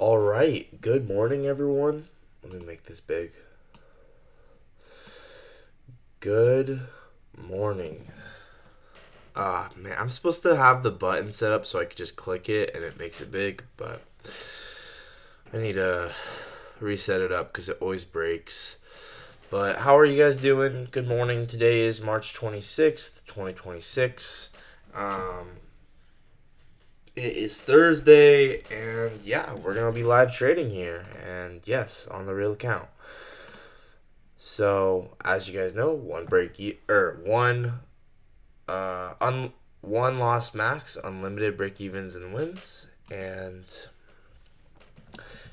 All right. Good morning, everyone. Let me make this big. Good morning. Man, I'm supposed to have the button set up so I could just click it and it makes it big, but I need to reset it up because it always breaks. But how are you guys doing? Good morning. Today is March 26th, 2026. Um, it is Thursday, and yeah, we're going to be live trading here. And yes, on the real account. So, as you guys know, one loss max, unlimited break evens and wins, and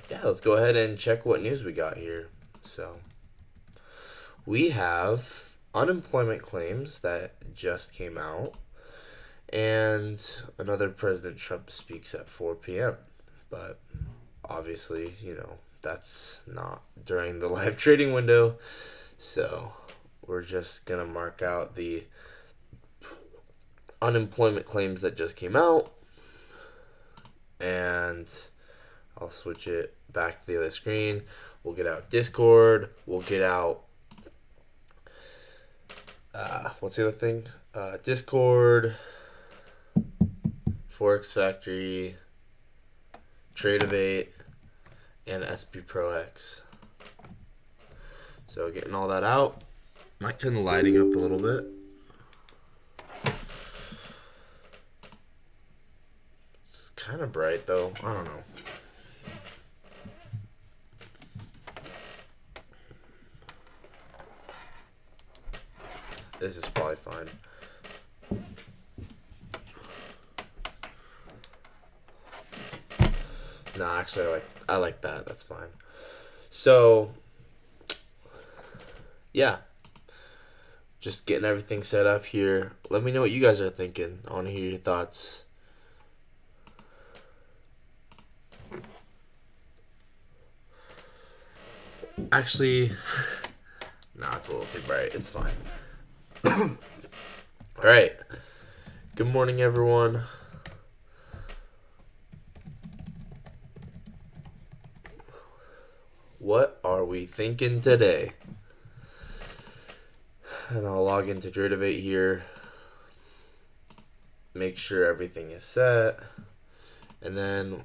yeah, let's go ahead and check what news we got here. So, we have unemployment claims that just came out, and another President Trump speaks at 4 p.m. But obviously, that's not during the live trading window, so we're just gonna mark out the unemployment claims that just came out, and I'll switch it back to the other screen. We'll get out Discord. We'll get out what's the other thing? Discord, Forex Factory, Tradeovate, and SP Pro X. So getting all that out. Might turn the lighting up a little bit. It's kind of bright though. I don't know. This is probably fine. No, actually, I like that. That's fine. So, yeah, just getting everything set up here. Let me know what you guys are thinking. I want to hear your thoughts. Actually, nah, it's a little too bright. It's fine. All right. Good morning, everyone. What are we thinking today? And I'll log into Tradeovate here. Make sure everything is set. And then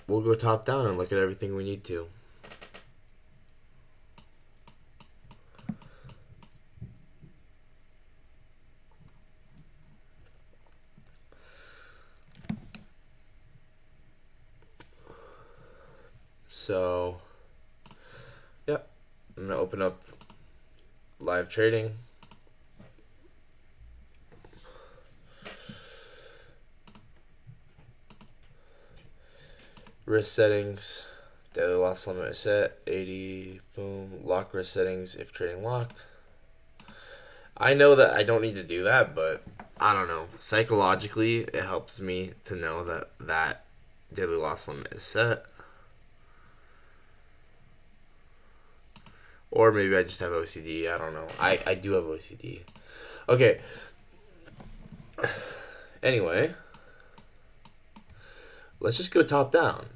we'll go top down and look at everything we need to. So, yeah, I'm going to open up live trading. Risk settings, daily loss limit is set, 80, boom, lock risk settings if trading locked. I know that I don't need to do that, but I don't know. Psychologically, it helps me to know that daily loss limit is set. Or maybe I just have OCD. I don't know. I do have OCD. Okay. Anyway, let's just go top down.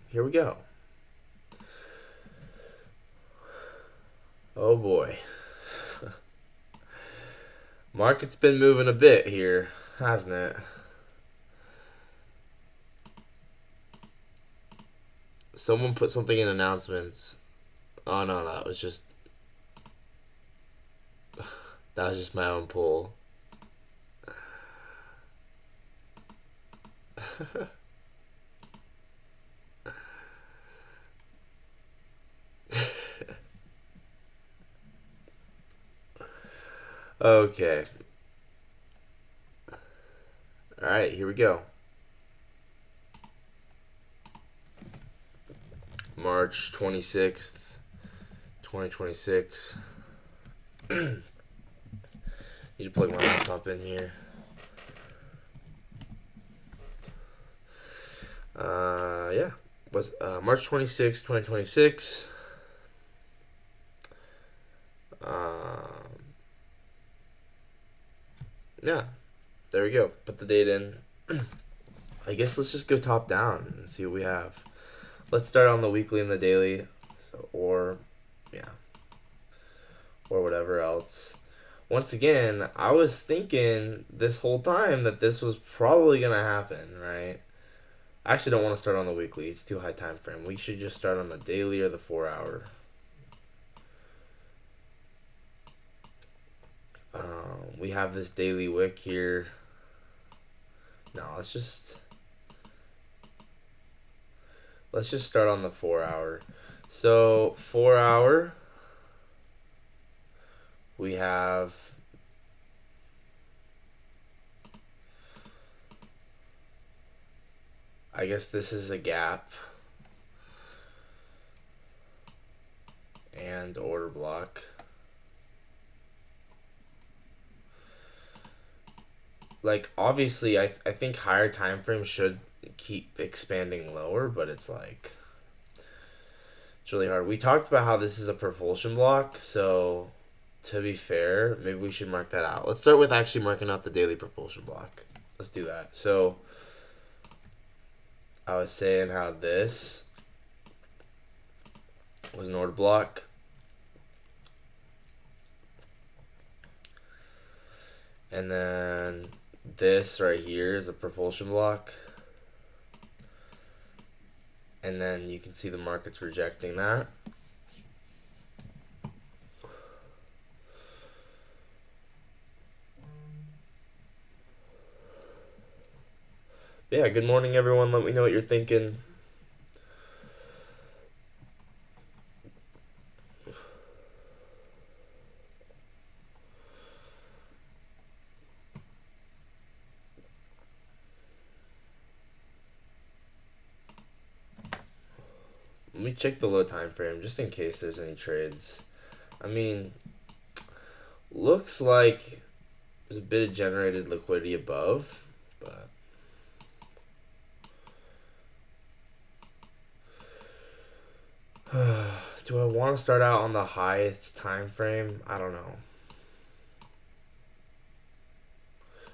Here we go. Oh boy. Market's been moving a bit here, hasn't it? Someone put something in announcements. Oh no, that was just my own poll. Okay. All right, here we go. March 26th, 2026. Need to plug my laptop in here. Yeah. Was March 26th, 2026. Yeah. There we go. Put the date in. I guess let's just go top down and see what we have. let's start on the weekly and the daily. So, yeah, or whatever else. Once again, I was thinking this whole time that this was probably gonna happen, right? I actually don't want to start on the weekly. It's too high time frame. We should just start on the daily or the 4 hour. We have this daily wick here. No, let's just start on the 4 hour. So 4 hour, we have I guess this is a gap and order block. Like obviously I think higher time frames should keep expanding lower, but it's like it's really hard. We talked about how this is a propulsion block, so to be fair, maybe we should mark that out. Let's start with actually marking out the daily propulsion block. Let's do that. So I was saying how this was an order block. And then this right here is a propulsion block. And then you can see the market's rejecting that. Yeah, good morning, everyone. Let me know what you're thinking. Let me check the low time frame just in case there's any trades. I mean, looks like there's a bit of generated liquidity above, but do I want to start out on the highest time frame? I don't know.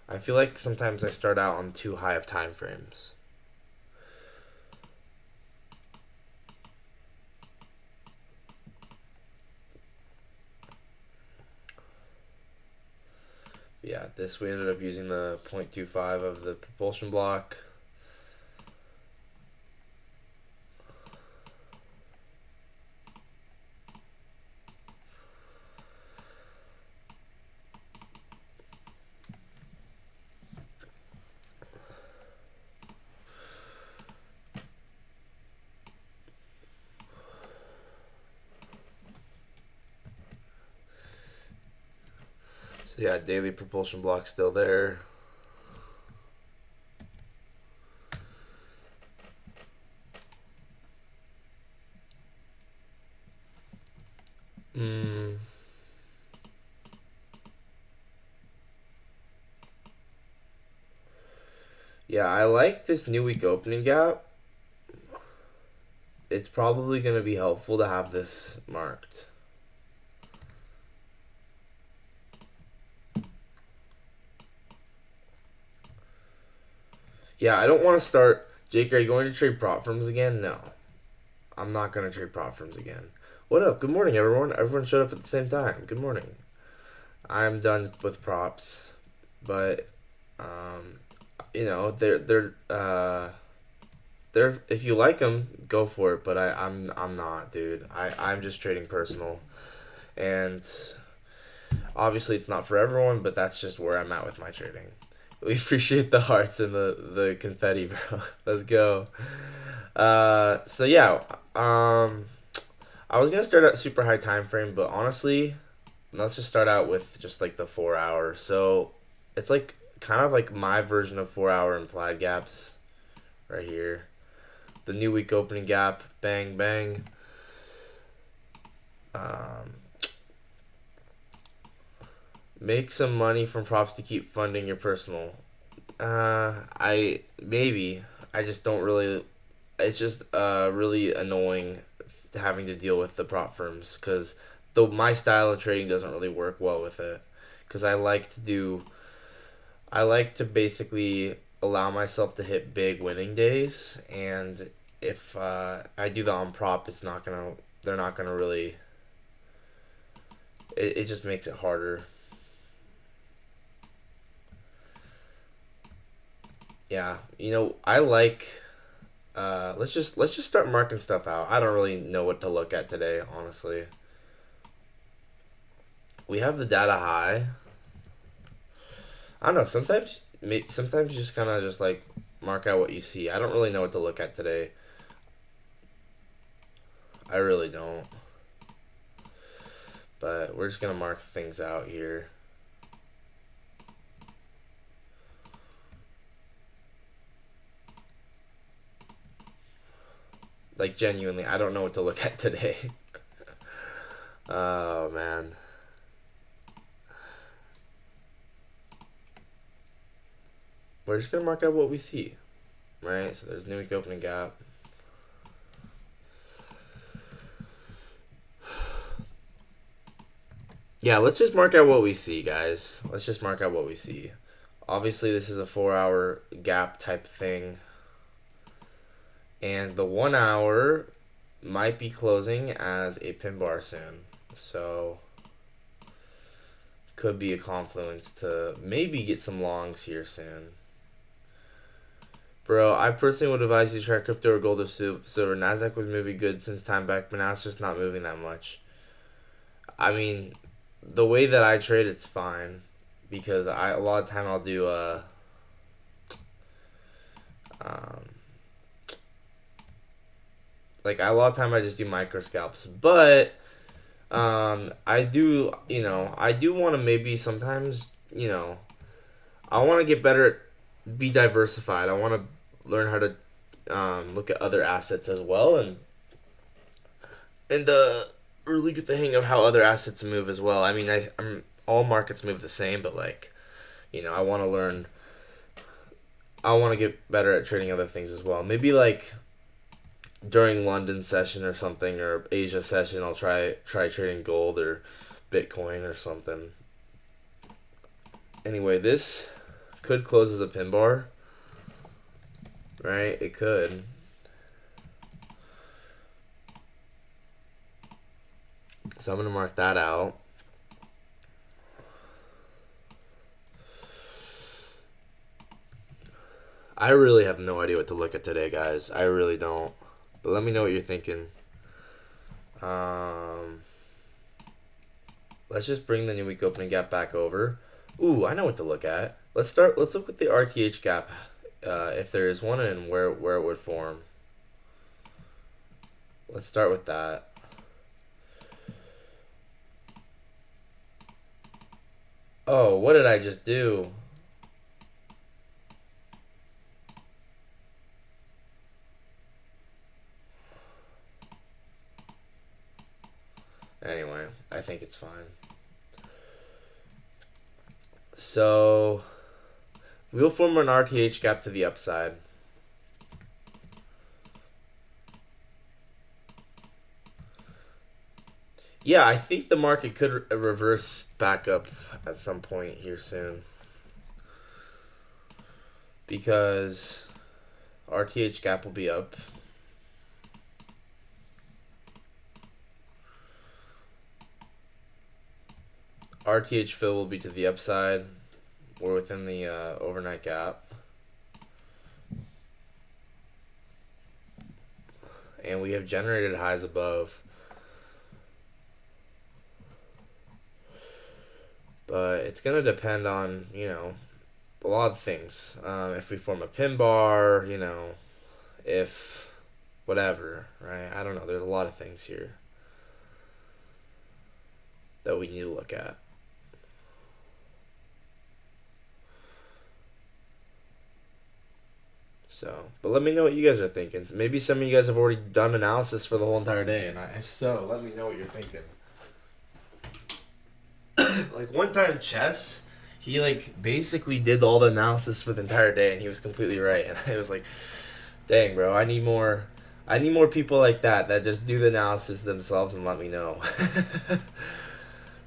I feel like sometimes I start out on too high of time frames. Yeah, this we ended up using the 0.25 of the propulsion block. So yeah, daily propulsion block still there. Yeah, I like this new week opening gap. It's probably going to be helpful to have this marked. Yeah, I don't want to start. Jake, are you going to trade prop firms again? No. I'm not going to trade prop firms again. What up? Good morning, everyone. Everyone showed up at the same time. Good morning. I'm done with props, but you know, they're if you like them, go for it. But I'm not, dude. I'm just trading personal, and obviously it's not for everyone. But that's just where I'm at with my trading. We appreciate the hearts and the confetti, bro. Let's go. So yeah, I was gonna start at super high time frame, but honestly, let's just start out with just like the 4 hour. So it's like kind of like my version of 4 hour implied gaps, right here. The new week opening gap, bang bang. Make some money from props to keep funding your personal. I maybe I just don't really. It's just really annoying having to deal with the prop firms because though my style of trading doesn't really work well with it because I like to basically allow myself to hit big winning days, and if I do the on prop, they're not gonna really. It just makes it harder. Yeah, I like. Let's just start marking stuff out. I don't really know what to look at today, honestly. We have the data high. I don't know. Sometimes you just kind of just like mark out what you see. I don't really know what to look at today. I really don't. But we're just gonna mark things out here. Like genuinely, I don't know what to look at today. Oh man. We're just gonna mark out what we see. Right? So there's new week opening gap. Yeah, let's just mark out what we see, guys. Let's just mark out what we see. Obviously, this is a 4-hour gap type thing. And the 1 hour might be closing as a pin bar soon. So, could be a confluence to maybe get some longs here soon. Bro, I personally would advise you to try crypto or gold or silver. Nasdaq was moving good since time back, but now it's just not moving that much. I mean, the way that I trade, it's fine because a lot of time I'll do like a lot of time I just do micro scalps, but I do want to maybe sometimes I want to get better at be diversified. I want to learn how to look at other assets as well and really get the hang of how other assets move as well. I mean, I'm all markets move the same, but like, I want to learn. I want to get better at trading other things as well. Maybe like during London session or something or Asia session, I'll try trading gold or Bitcoin or something. Anyway, this could close as a pin bar, right? It could. So I'm going to mark that out. I really have no idea what to look at today, guys. I really don't. But let me know what you're thinking. Let's just bring the new week opening gap back over. Ooh, I know what to look at. Let's look at the RTH gap, if there is one, and where it would form. Let's start with that. Oh, what did I just do? Anyway, I think it's fine. So, we'll form an RTH gap to the upside. Yeah, I think the market could reverse back up at some point here soon. Because RTH gap will be up. RTH fill will be to the upside. We're within the overnight gap. And we have generated highs above. But it's going to depend on, a lot of things. If we form a pin bar, if whatever, right? I don't know. There's a lot of things here that we need to look at. So, but let me know what you guys are thinking. Maybe some of you guys have already done analysis for the whole entire day, and if so, let me know what you're thinking. Like one time, Chess, he like basically did all the analysis for the entire day, and he was completely right. And I was like, "Dang, bro, I need more people like that just do the analysis themselves and let me know."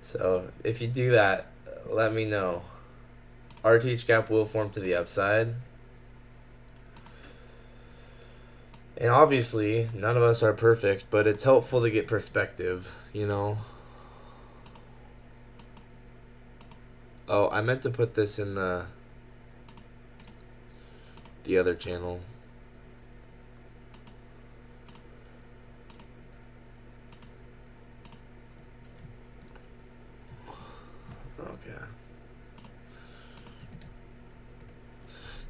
So if you do that, let me know. RTH gap will form to the upside. And obviously, none of us are perfect, but it's helpful to get perspective, you know? Oh, I meant to put this in the other channel. Okay.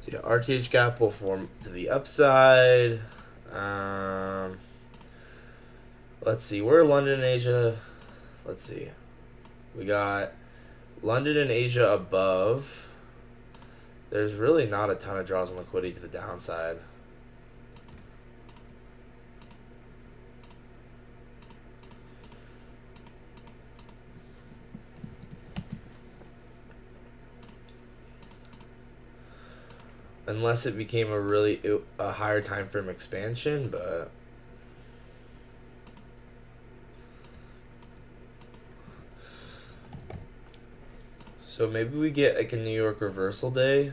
So yeah, RTH gap will form to the upside. Let's see. We're London and Asia. Let's see. We got London and Asia above. There's really not a ton of draws and liquidity to the downside. Unless it became a higher time frame expansion, but so maybe we get like a New York reversal day.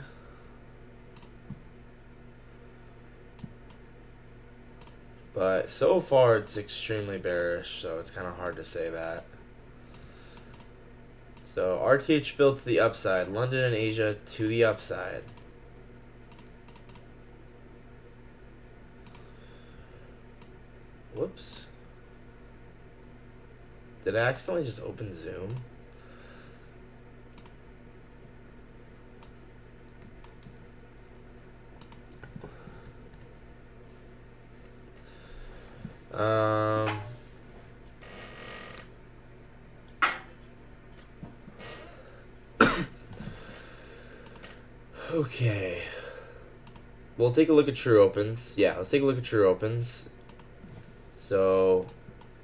But so far it's extremely bearish, so it's kind of hard to say that. So RTH filled to the upside, London and Asia to the upside. Whoops. Did I accidentally just open Zoom? Okay. We'll take a look at true opens. Yeah, let's take a look at true opens. So,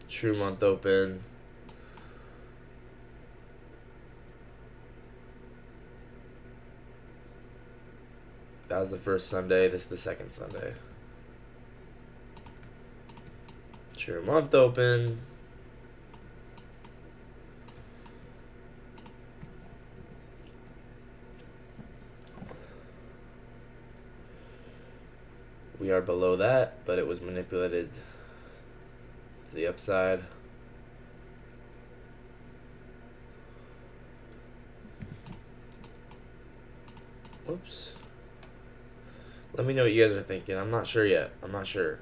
true month open. That was the first Sunday. This is the second Sunday. True month open. We are below that, but it was manipulated to the upside. Whoops. Let me know what you guys are thinking. I'm not sure yet. I'm not sure.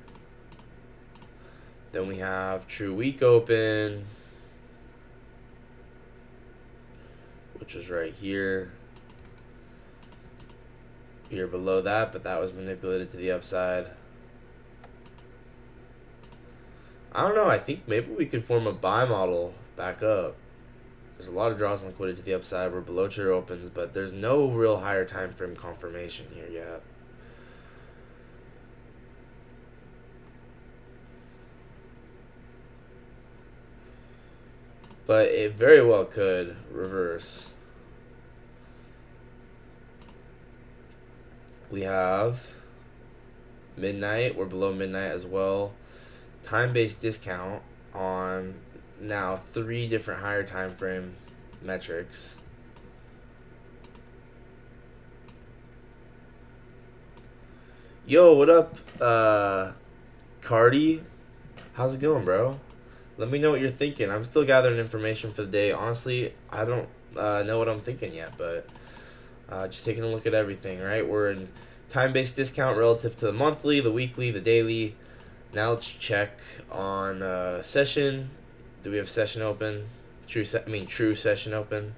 Then we have true week open, which was right here. We are below that, but that was manipulated to the upside. I don't know. I think maybe we could form a buy model back up. There's a lot of draws and liquidity to the upside. We're below true opens, but there's no real higher time frame confirmation here yet. But it very well could reverse. We have midnight. We're below midnight as well. Time-based discount on now 3 different higher time frame metrics. Yo, what up, Cardi? How's it going, bro? Let me know what you're thinking. I'm still gathering information for the day. Honestly, I don't know what I'm thinking yet, but just taking a look at everything, right? We're in time-based discount relative to the monthly, the weekly, the daily. Now let's check on session. Do we have session open? True session open.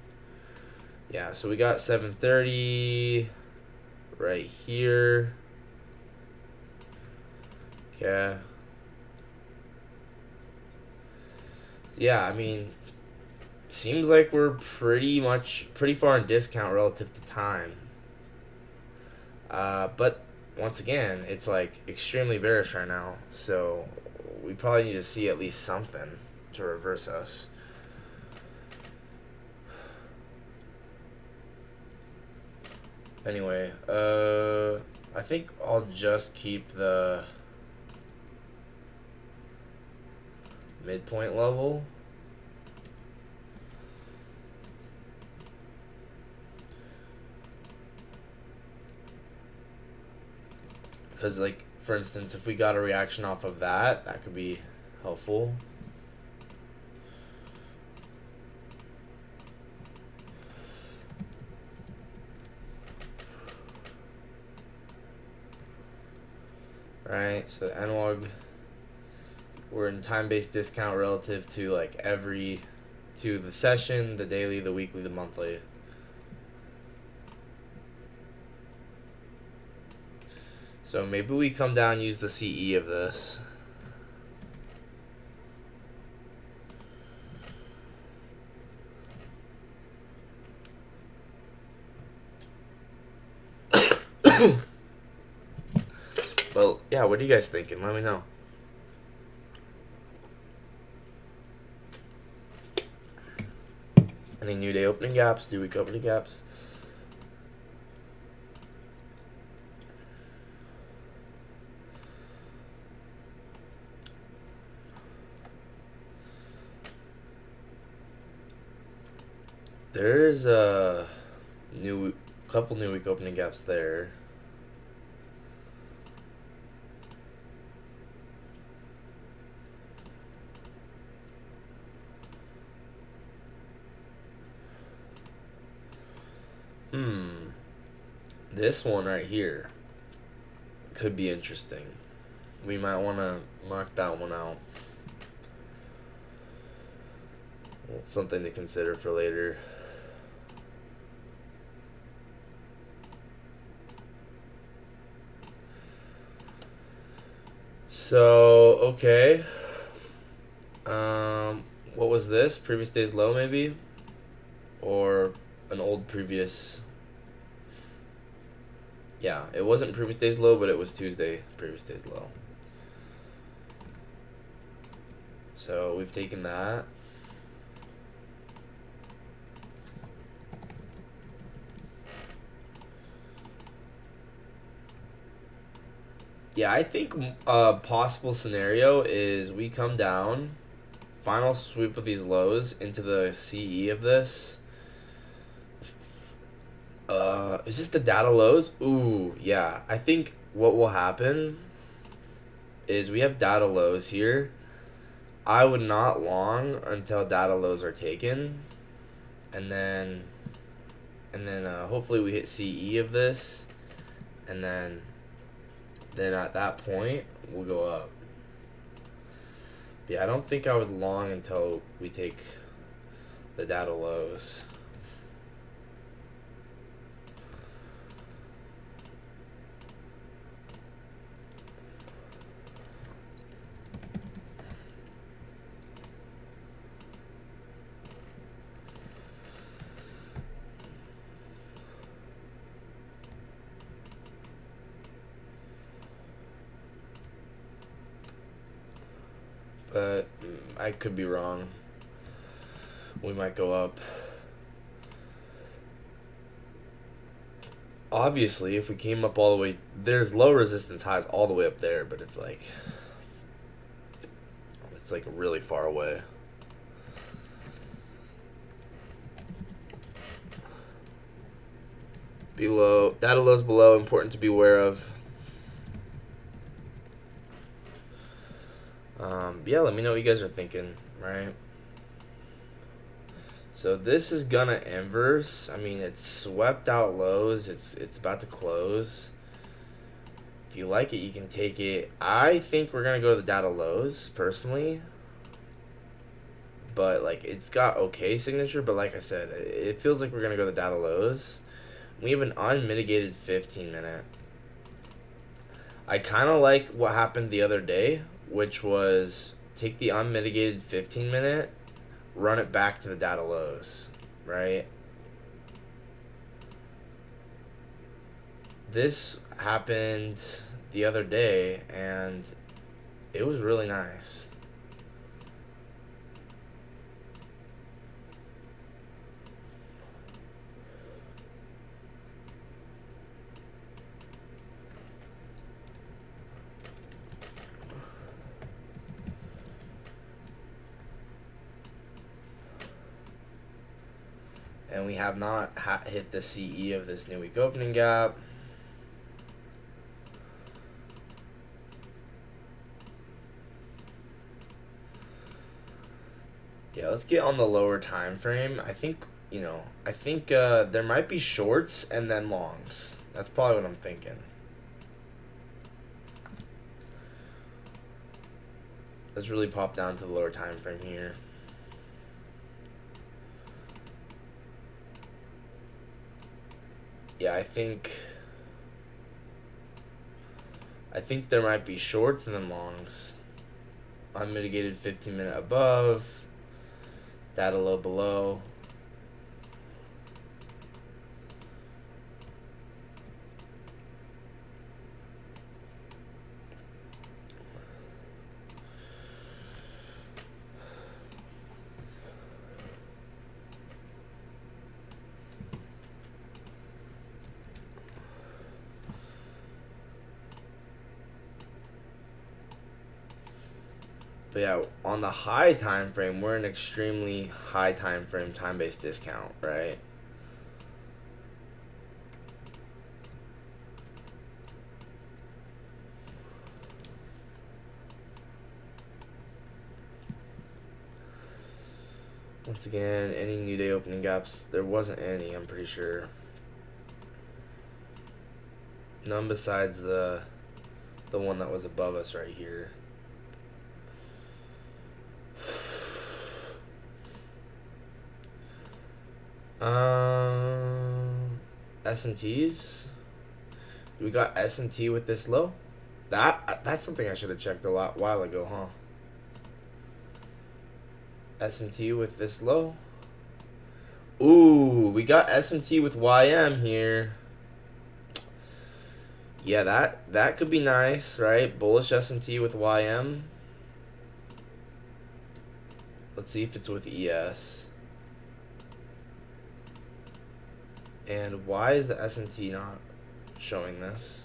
Yeah, so we got 7:30 right here. Okay. Yeah, I mean, seems like we're pretty far in discount relative to time. But once again, it's like extremely bearish right now, so we probably need to see at least something to reverse us. Anyway, I think I'll just keep the midpoint level. Because like for instance, if we got a reaction off of that, that could be helpful. Right, so analog, we're in time-based discount relative to like to the session, the daily, the weekly, the monthly. So maybe we come down, use the CE of this. Well, yeah, what are you guys thinking? Let me know. Any new day opening gaps, new week opening gaps? There's a couple new week opening gaps there. This one right here could be interesting. We might want to mark that one out. Something to consider for later. So, okay. What was this? Previous day's low, maybe? Or an old previous... Yeah, it wasn't previous day's low, but it was Tuesday, previous day's low. So, we've taken that. Yeah, I think a possible scenario is we come down, final sweep of these lows into the CE of this. Is this the data lows? Ooh, yeah. I think what will happen is we have data lows here. I would not long until data lows are taken, and then hopefully we hit CE of this, and then at that point we'll go up. Yeah, I don't think I would long until we take the data lows. But I could be wrong. We might go up. Obviously, if we came up all the way, there's low resistance highs all the way up there, but it's like really far away. Below, data lows below, important to be aware of. Yeah, let me know what you guys are thinking, right? So this is gonna inverse. I mean, it's swept out lows. It's about to close. If you like it, you can take it. I think we're gonna go to the data lows personally, but like it's got okay signature. But like I said, it feels like we're gonna go to the data lows. We have an unmitigated 15-minute. I kind of like what happened the other day, which was take the unmitigated 15-minute, run it back to the data lows, right? This happened the other day, and it was really nice. And we have not hit the CE of this new week opening gap. Yeah, let's get on the lower time frame. I think, there might be shorts and then longs. That's probably what I'm thinking. Let's really pop down to the lower time frame here. Yeah, I think there might be shorts and then longs. Unmitigated 15-minute above. Data low below. But yeah, on the high time frame, we're an extremely high time frame time-based discount, right? Once again, any new day opening gaps? There wasn't any, I'm pretty sure. None besides the one that was above us right here. S&Ts. We got S&T with this low. That's something I should have checked a while ago, huh? S&T with this low. Ooh, we got S&T with YM here. Yeah, that could be nice, right? Bullish S&T with YM. Let's see if it's with ES. And why is the S&T not showing this?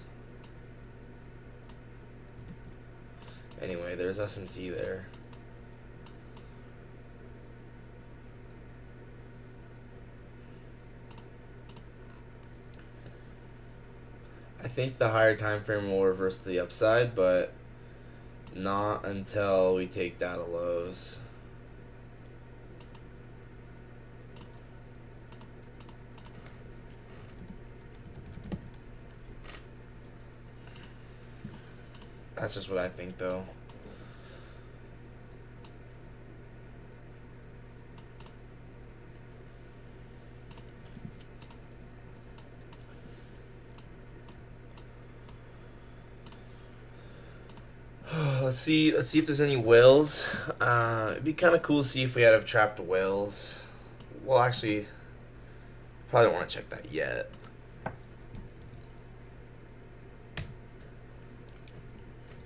Anyway, there's S&T there. I think the higher time frame will reverse to the upside, but not until we take data lows. That's just what I think, though. Let's see if there's any whales. It'd be kind of cool to see if we had trapped whales. Well, actually, probably don't want to check that yet.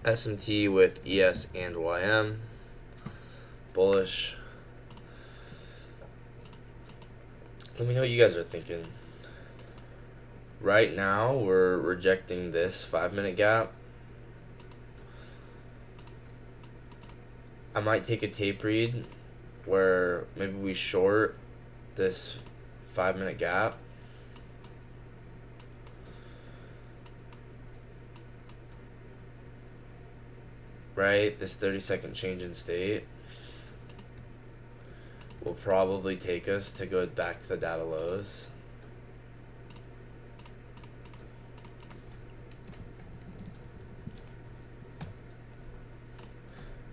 SMT with ES and YM. Bullish. Let me know what you guys are thinking. Right now, we're rejecting this 5-minute gap. I might take a tape read where maybe we short this 5-minute gap. Right, this 30-second change in state will probably take us to go back to the data lows.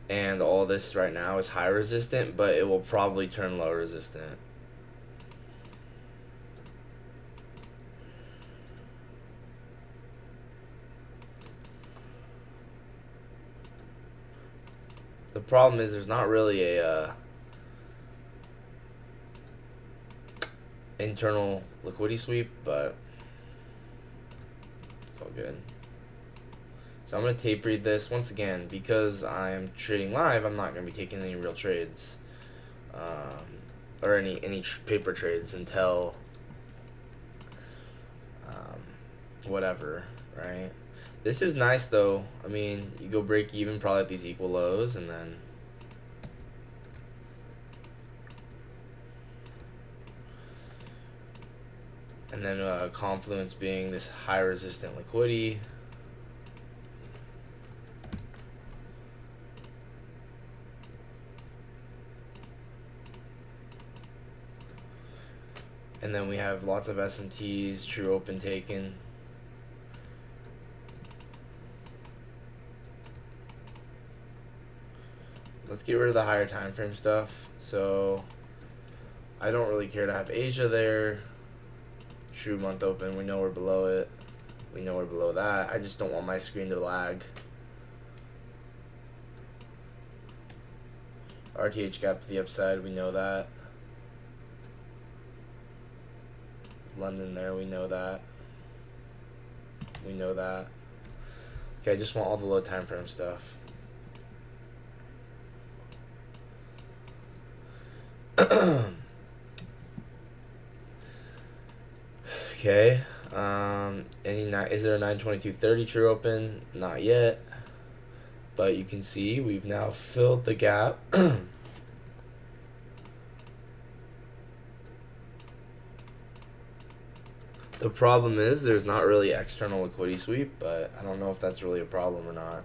And all this right now is high resistant, but it will probably turn low resistant. The problem is there's not really a internal liquidity sweep, but it's all good. So I'm going to tape read this once again because I'm trading live. I'm not going to be taking any real trades or any paper trades until whatever, right? This is nice though. I mean, you go break even probably at these equal lows and then Confluence being this high resistant liquidity. And then we have lots of SMTs, true open taken. Let's get rid of the higher time frame stuff. So I don't really care to have Asia there. True month open, we know we're below it. We know we're below that. I just don't want my screen to lag. RTH gap to the upside, we know that. London there, we know that. We know that. Okay, I just want all the low time frame stuff. Okay. Is there a 922.30 true open? Not yet. But you can see we've now filled the gap. The problem is there's not really external liquidity sweep, but I don't know if that's really a problem or not.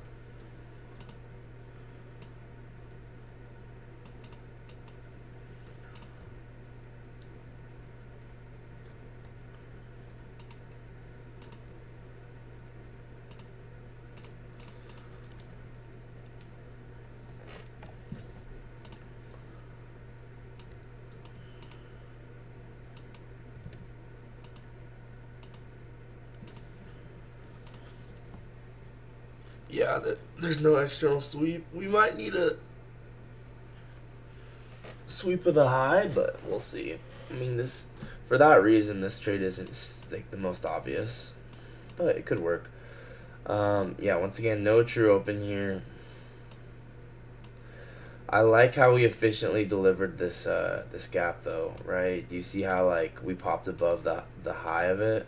Yeah, there's no external sweep. We might need a sweep of the high, but we'll see. I mean, for that reason, this trade isn't like the most obvious, but it could work. Yeah, once again, no true open here. I like how we efficiently delivered this this gap though, right? Do you see how like we popped above the high of it?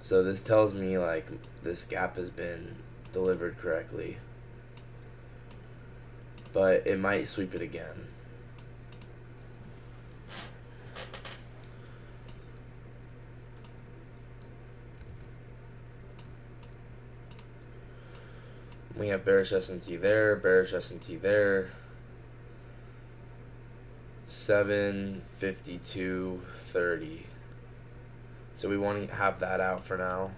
So this tells me like this gap has been delivered correctly. But it might sweep it again. We have bearish S&T there, bearish S&T there. 752.30. So we want to have that out for now.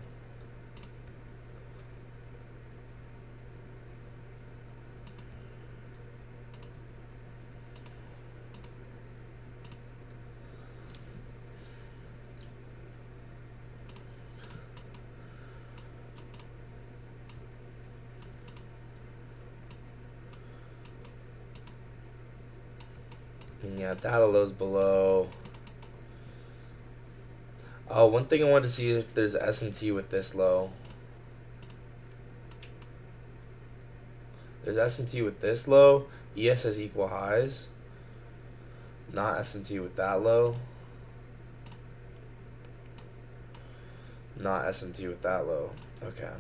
And yeah, data lows below. Oh, one thing I wanted to see if there's S&T with this low. There's S&T with this low. ES has equal highs. Not S&T with that low. Not S&T with that low. Okay.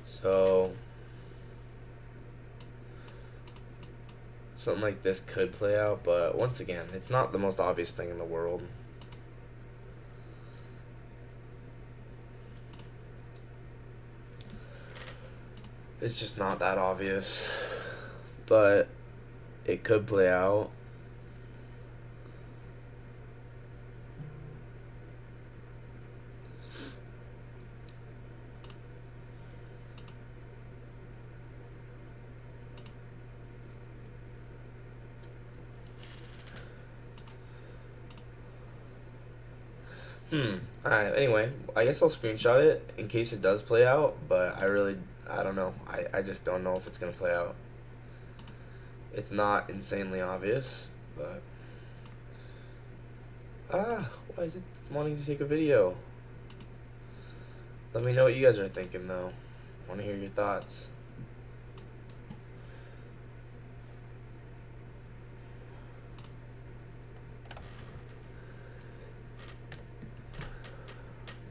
So something like this could play out, but once again, it's not the most obvious thing in the world. It's just not that obvious, but it could play out. Alright, anyway, I guess I'll screenshot it in case it does play out, but I don't know. I just don't know if it's going to play out. It's not insanely obvious, but... why is it wanting to take a video? Let me know what you guys are thinking, though. I want to hear your thoughts.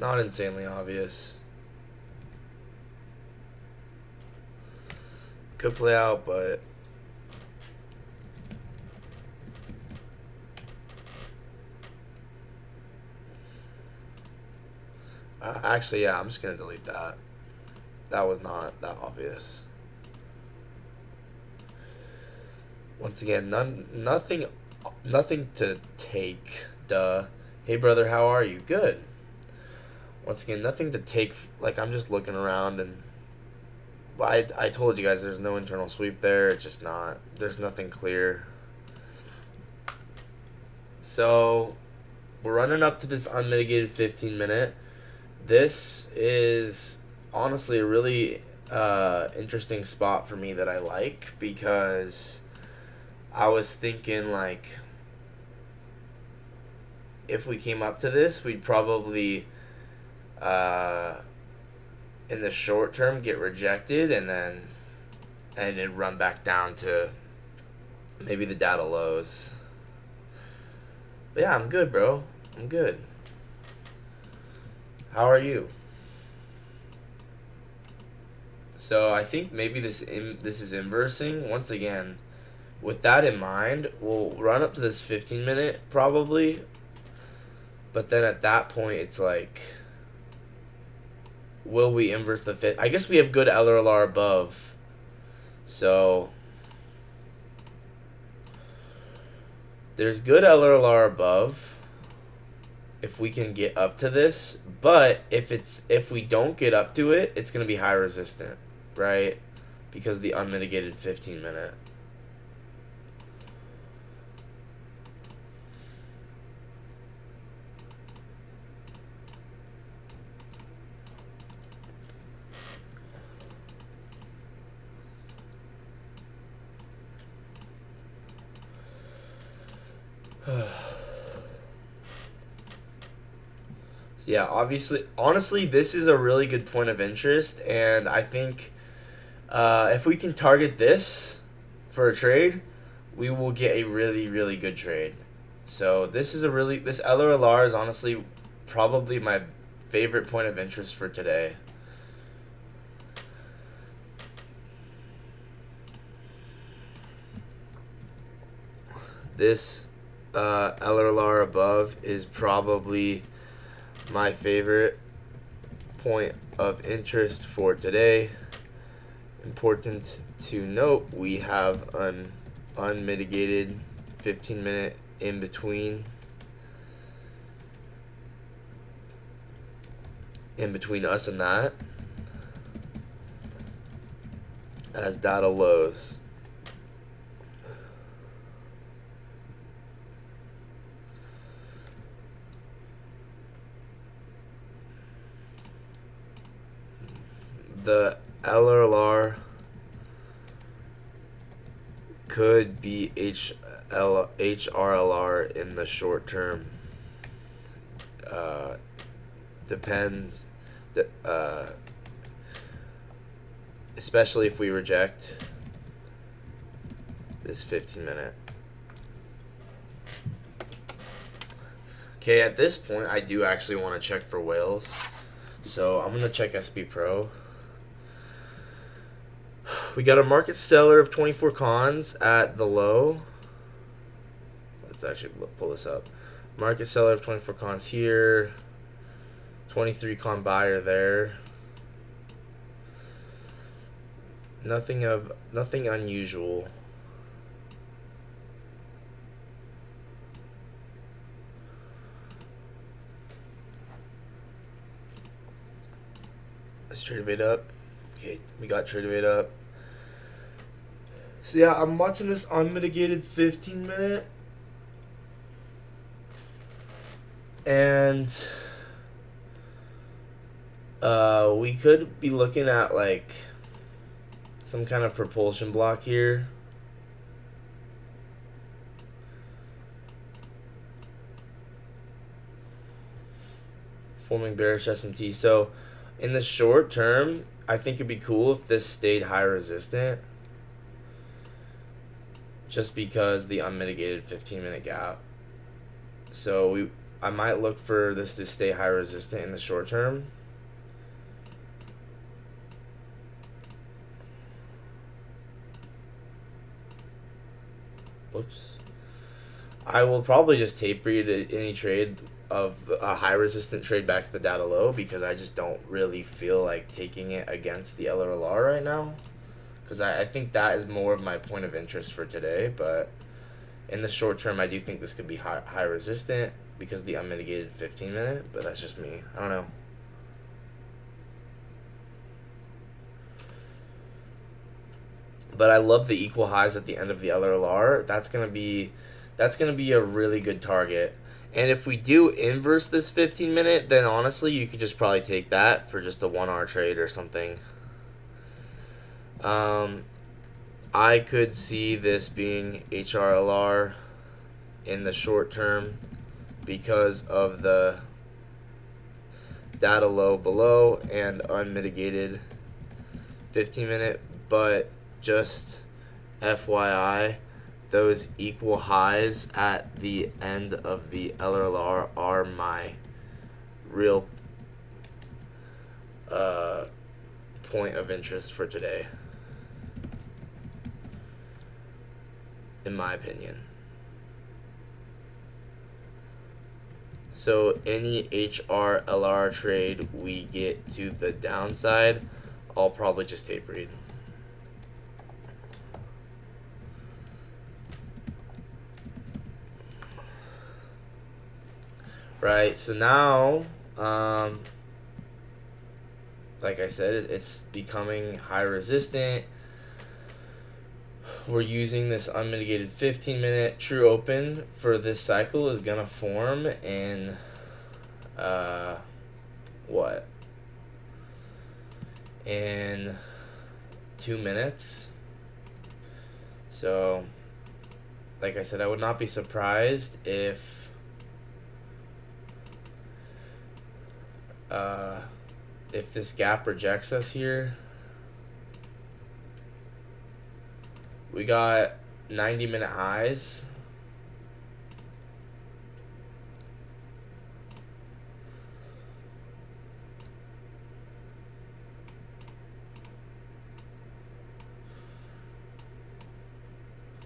Not insanely obvious. Could play out, but Actually, yeah, I'm just gonna delete that. That was not that obvious. Once again, nothing to take. Duh. Hey brother, how are you? Good. Once again, nothing to take. Like, I'm just looking around, and I told you guys there's no internal sweep there. It's just not. There's nothing clear. So we're running up to this unmitigated 15 minute. This is honestly a really interesting spot for me that I like, because I was thinking, like, if we came up to this, we'd probably in the short term get rejected, and it'd run back down to maybe the data lows. But yeah, I'm good, bro. I'm good. How are you? So I think maybe this is inversing. Once again, with that in mind, we'll run up to this 15 minute probably. But then at that point, it's like, will we inverse the fit? I guess we have good LRLR above. So there's good LRLR above if we can get up to this, but if we don't get up to it, it's going to be high resistant, right? Because the unmitigated 15 minute. So yeah, honestly, this is a really good point of interest, and I think if we can target this for a trade, we will get a really, really good trade. So this LRLR is honestly probably my favorite point of interest for today. This LRLR above is probably my favorite point of interest for today. Important to note, we have an unmitigated 15-minute in between us and that as data lows. The LRLR could be HRLR in the short term. Depends. Especially if we reject this 15-minute. Okay, at this point, I do actually want to check for whales. So I'm going to check SB Pro. We got a market seller of 24 cons at the low. Let's actually pull this up. Market seller of 24 cons here. 23 con buyer there. Nothing unusual. Let's trade it up. Okay, we got Tradevate up. So yeah, I'm watching this unmitigated 15-minute. And we could be looking at like some kind of propulsion block here. Forming bearish SMT. So in the short term, I think it'd be cool if this stayed high resistant, just because the unmitigated 15-minute gap. So I might look for this to stay high resistant in the short term. Whoops. I will probably just tape read any trade of a high resistant trade back to the data low, because I just don't really feel like taking it against the LRLR right now, because I think that is more of my point of interest for today. But in the short term, I do think this could be high resistant because of the unmitigated 15 minute, but that's just me. I don't know. But I love the equal highs at the end of the LRLR. That's gonna be a really good target. And if we do inverse this 15 minute, then honestly, you could just probably take that for just a 1 hour trade or something. I could see this being HRLR in the short term because of the data low below and unmitigated 15 minute, but just FYI, those equal highs at the end of the LRLR are my real point of interest for today, in my opinion. So any HRLR trade we get to the downside, I'll probably just tape read. Right, so now, like I said, it's becoming high resistant. We're using this unmitigated 15 minute true open for this cycle is gonna form in what? In 2 minutes. So, like I said, I would not be surprised if this gap rejects us here. We got 90-minute highs.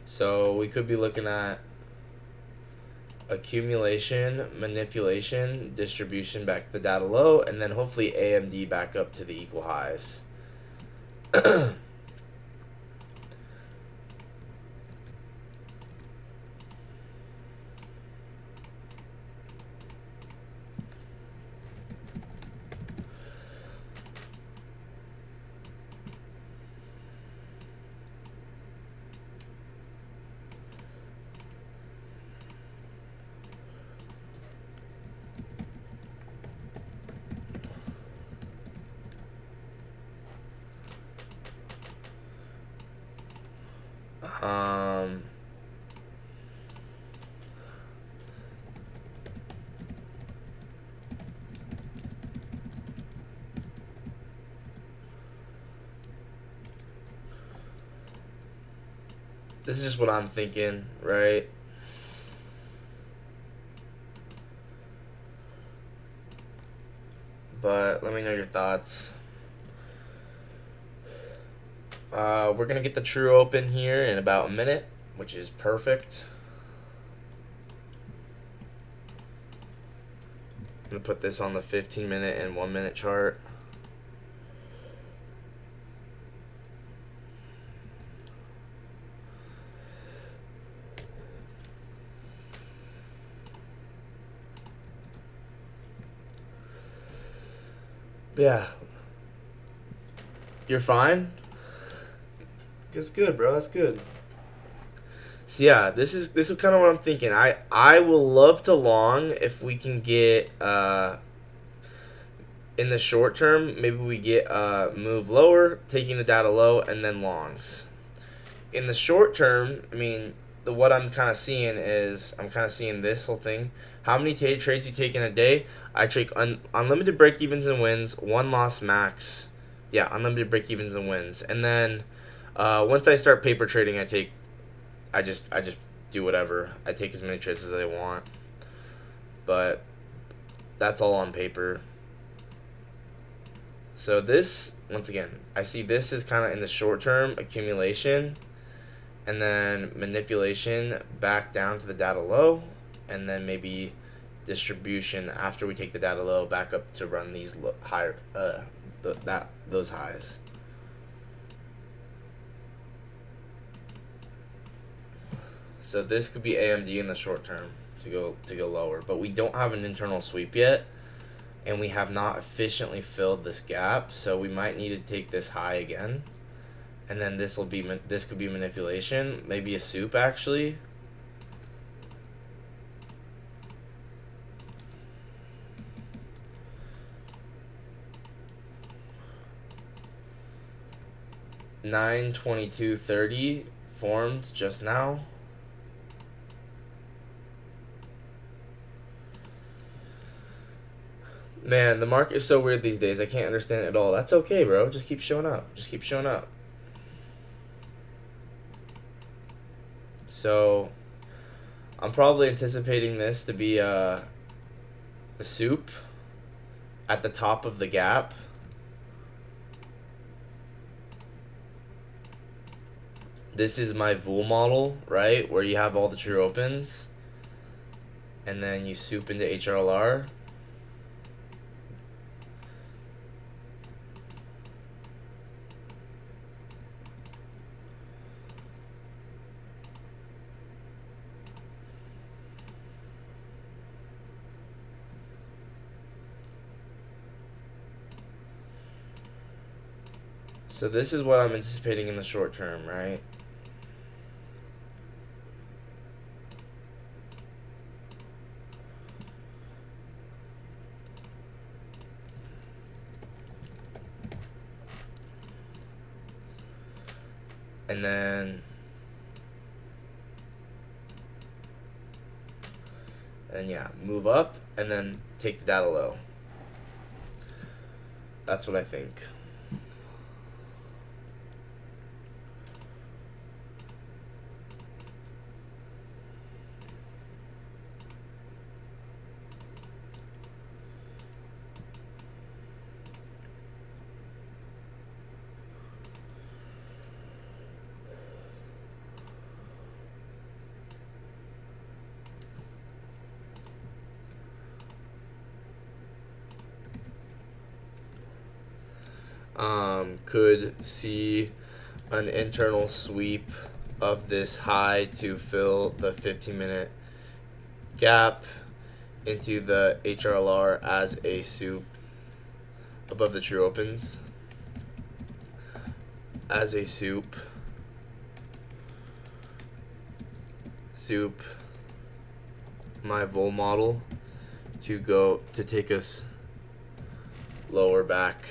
So we could be looking at accumulation, manipulation, distribution back to the data low, and then hopefully AMD back up to the equal highs. This is just what I'm thinking, right? But let me know your thoughts. We're going to get the true open here in about a minute, which is perfect. I'm going to put this on the 15-minute and 1-minute chart. Yeah. You're fine? That's good, bro. That's good. So yeah, this is kind of what I'm thinking. I will love to long if we can get in the short term, maybe we get move lower, taking the data low, and then longs. In the short term, I mean, what I'm kind of seeing is this whole thing. How many trades you take in a day? I take unlimited break-evens and wins, 1 loss max. Yeah, unlimited break-evens and wins. And then once I start paper trading, I just do whatever. I take as many trades as I want. But that's all on paper. So this, once again, I see this is kind of in the short term accumulation, and then manipulation back down to the data low, and then maybe distribution after we take the data low back up to run these higher those highs. So this could be AMD in the short term to go lower, but we don't have an internal sweep yet, and we have not efficiently filled this gap, so we might need to take this high again, and then this could be manipulation, maybe a soup actually. $922.30 formed just now. Man, the market is so weird these days. I can't understand it at all. That's okay, bro. Just keep showing up. Just keep showing up. So, I'm probably anticipating this to be a soup at the top of the gap. This is my VUL model, right? Where you have all the true opens. And then you soup into HRLR. So this is what I'm anticipating in the short term, right? And then yeah, move up and then take the data low. That's what I think. Could see an internal sweep of this high to fill the 15-minute gap into the HRLR as a soup above the true opens. As a soup my VUL model to take us lower back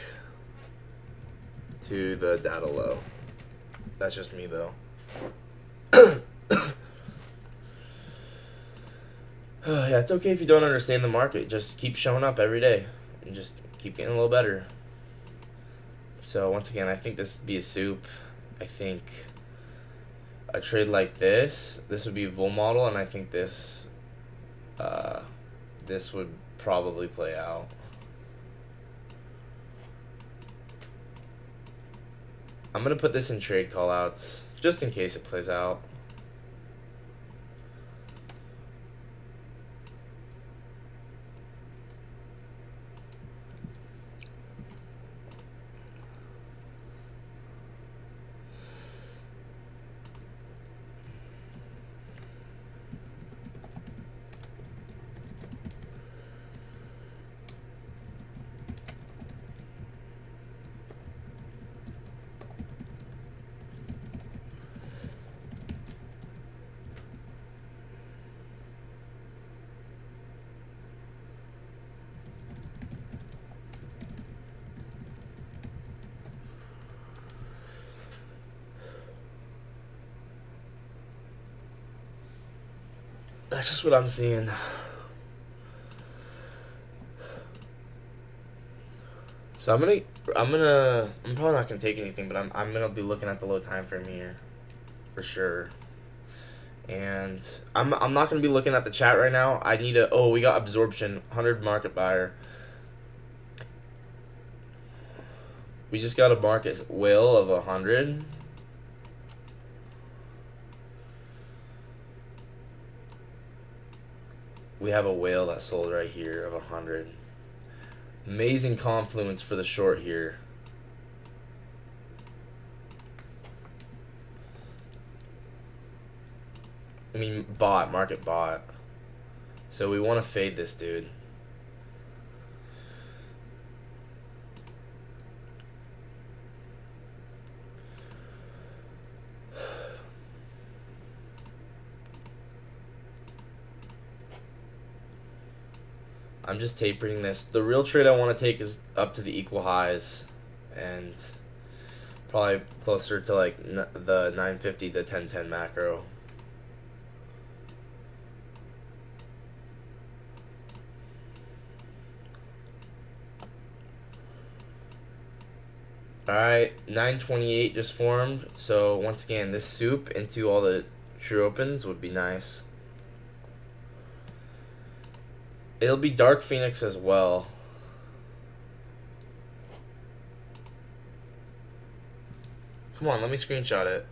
to the data low. That's just me though. Yeah, it's okay if you don't understand the market. Just keep showing up every day and just keep getting a little better. So once again, I think this would be a soup. I think a trade like this would be a VUL model, and I think this would probably play out. I'm going to put this in trade callouts just in case it plays out. That's just what I'm seeing. So I'm probably not gonna take anything, but I'm gonna be looking at the low time frame here, for sure. And I'm not gonna be looking at the chat right now. I need to. Oh, we got absorption, 100 market buyer. We just got a market will of 100. we have a whale that sold right here of 100. Amazing confluence for the short here. I mean, market bought. So we want to fade this dude. I'm just tapering this. The real trade I want to take is up to the equal highs, and probably closer to like the 950 to 1010 macro. Alright, 928 just formed. So once again, this soup into all the true opens would be nice. It'll be Dark Phoenix as well. Come on, let me screenshot it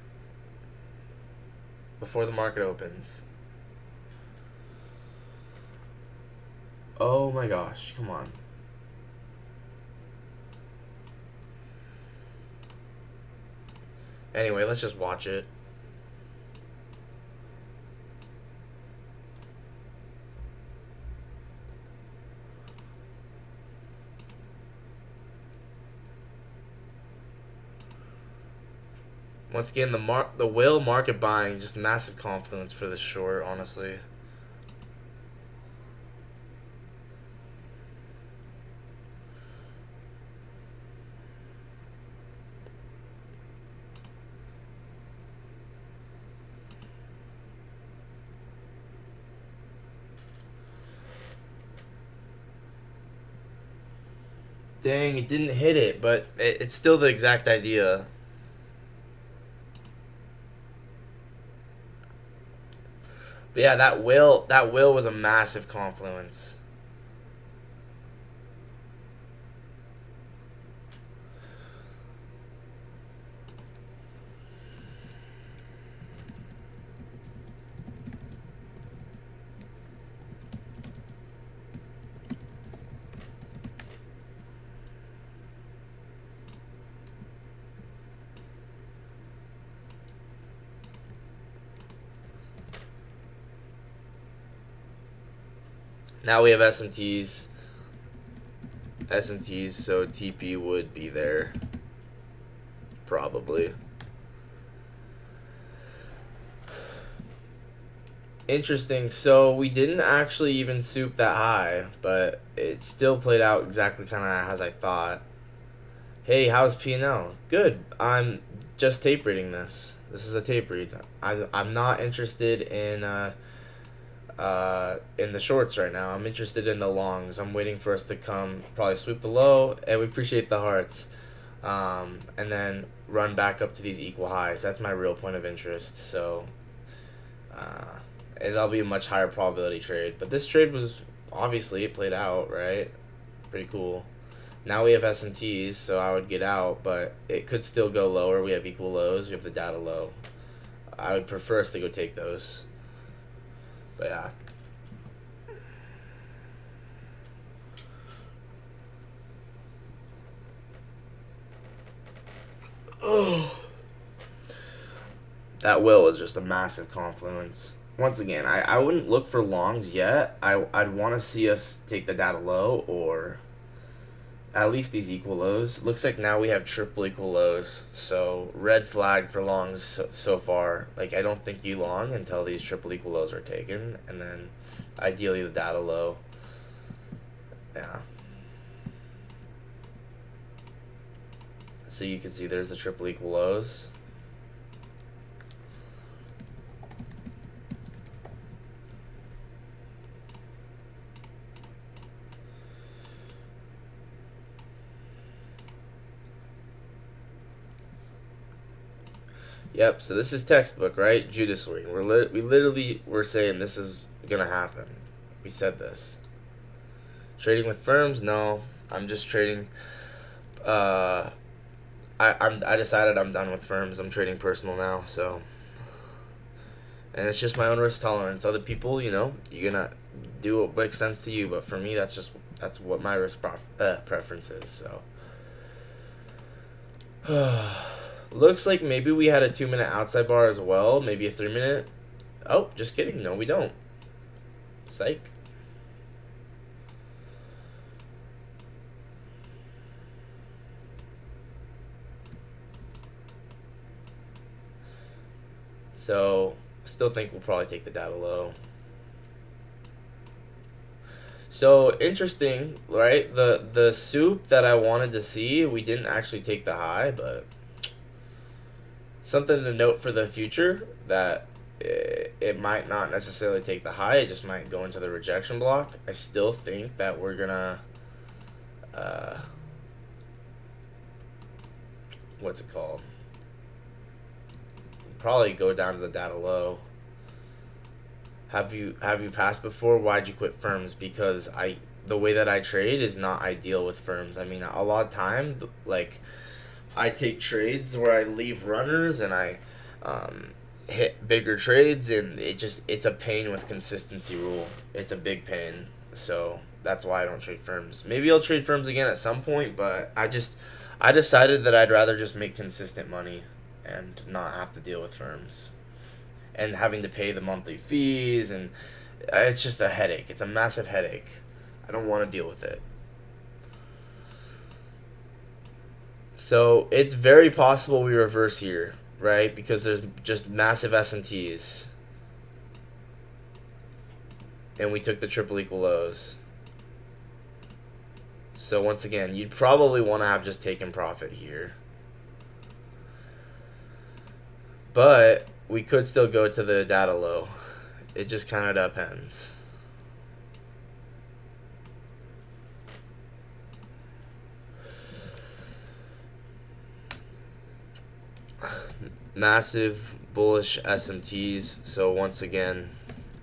before the market opens. Oh my gosh, come on. Anyway, let's just watch it. Once again, the whale market buying, just massive confluence for this short, honestly. Dang, it didn't hit it, but it's still the exact idea. But yeah, that whale was a massive confluence. Now we have SMTs. So TP would be there. Probably. Interesting. So we didn't actually even soup that high, but it still played out exactly kind of as I thought. Hey, how's P&L? Good. I'm just tape reading this. This is a tape read. I'm not interested in the shorts right now. I'm interested in the longs. I'm waiting for us to come, probably sweep the low, and we appreciate the hearts, and then run back up to these equal highs. That's my real point of interest. So, and that'll be a much higher probability trade. But this trade was, obviously, it played out, right? Pretty cool. Now we have SMTs, so I would get out, but it could still go lower. We have equal lows. We have the data low. I would prefer us to go take those. But yeah. Oh. That whale was just a massive confluence. Once again, I wouldn't look for longs yet. I'd want to see us take the data low or at least these equal lows. Looks like now we have triple equal lows. So red flag for longs so far. Like, I don't think you long until these triple equal lows are taken. And then ideally the data low. Yeah. So you can see there's the triple equal lows. Yep, so this is textbook, right? Judas swing. We literally were saying this is gonna happen. We said this. Trading with firms? No. I'm just trading. I decided I'm done with firms. I'm trading personal now, so. And it's just my own risk tolerance. Other people, you're gonna do what makes sense to you, but for me, that's what my preference is. So, looks like maybe we had a 2-minute outside bar as well, maybe a 3-minute. Oh, just kidding. No, we don't. Psych. So, still think we'll probably take the data low. So, interesting, right? The soup that I wanted to see, we didn't actually take the high, but something to note for the future that it might not necessarily take the high, it just might go into the rejection block. I still think that we're gonna what's it called? Probably go down to the data low. Have you passed before? Why'd you quit firms? Because the way that I trade is not ideal with firms. I mean, a lot of time, like, I take trades where I leave runners and I hit bigger trades, and it's a pain with consistency rule. It's a big pain. So that's why I don't trade firms. Maybe I'll trade firms again at some point, but I decided that I'd rather just make consistent money and not have to deal with firms and having to pay the monthly fees, and it's just a headache. It's a massive headache. I don't want to deal with it. So it's very possible we reverse here, right? Because there's just massive SMTs. And we took the triple equal lows. So once again, you'd probably want to have just taken profit here. But we could still go to the data low. It just kind of depends. Massive bullish SMTs. So once again,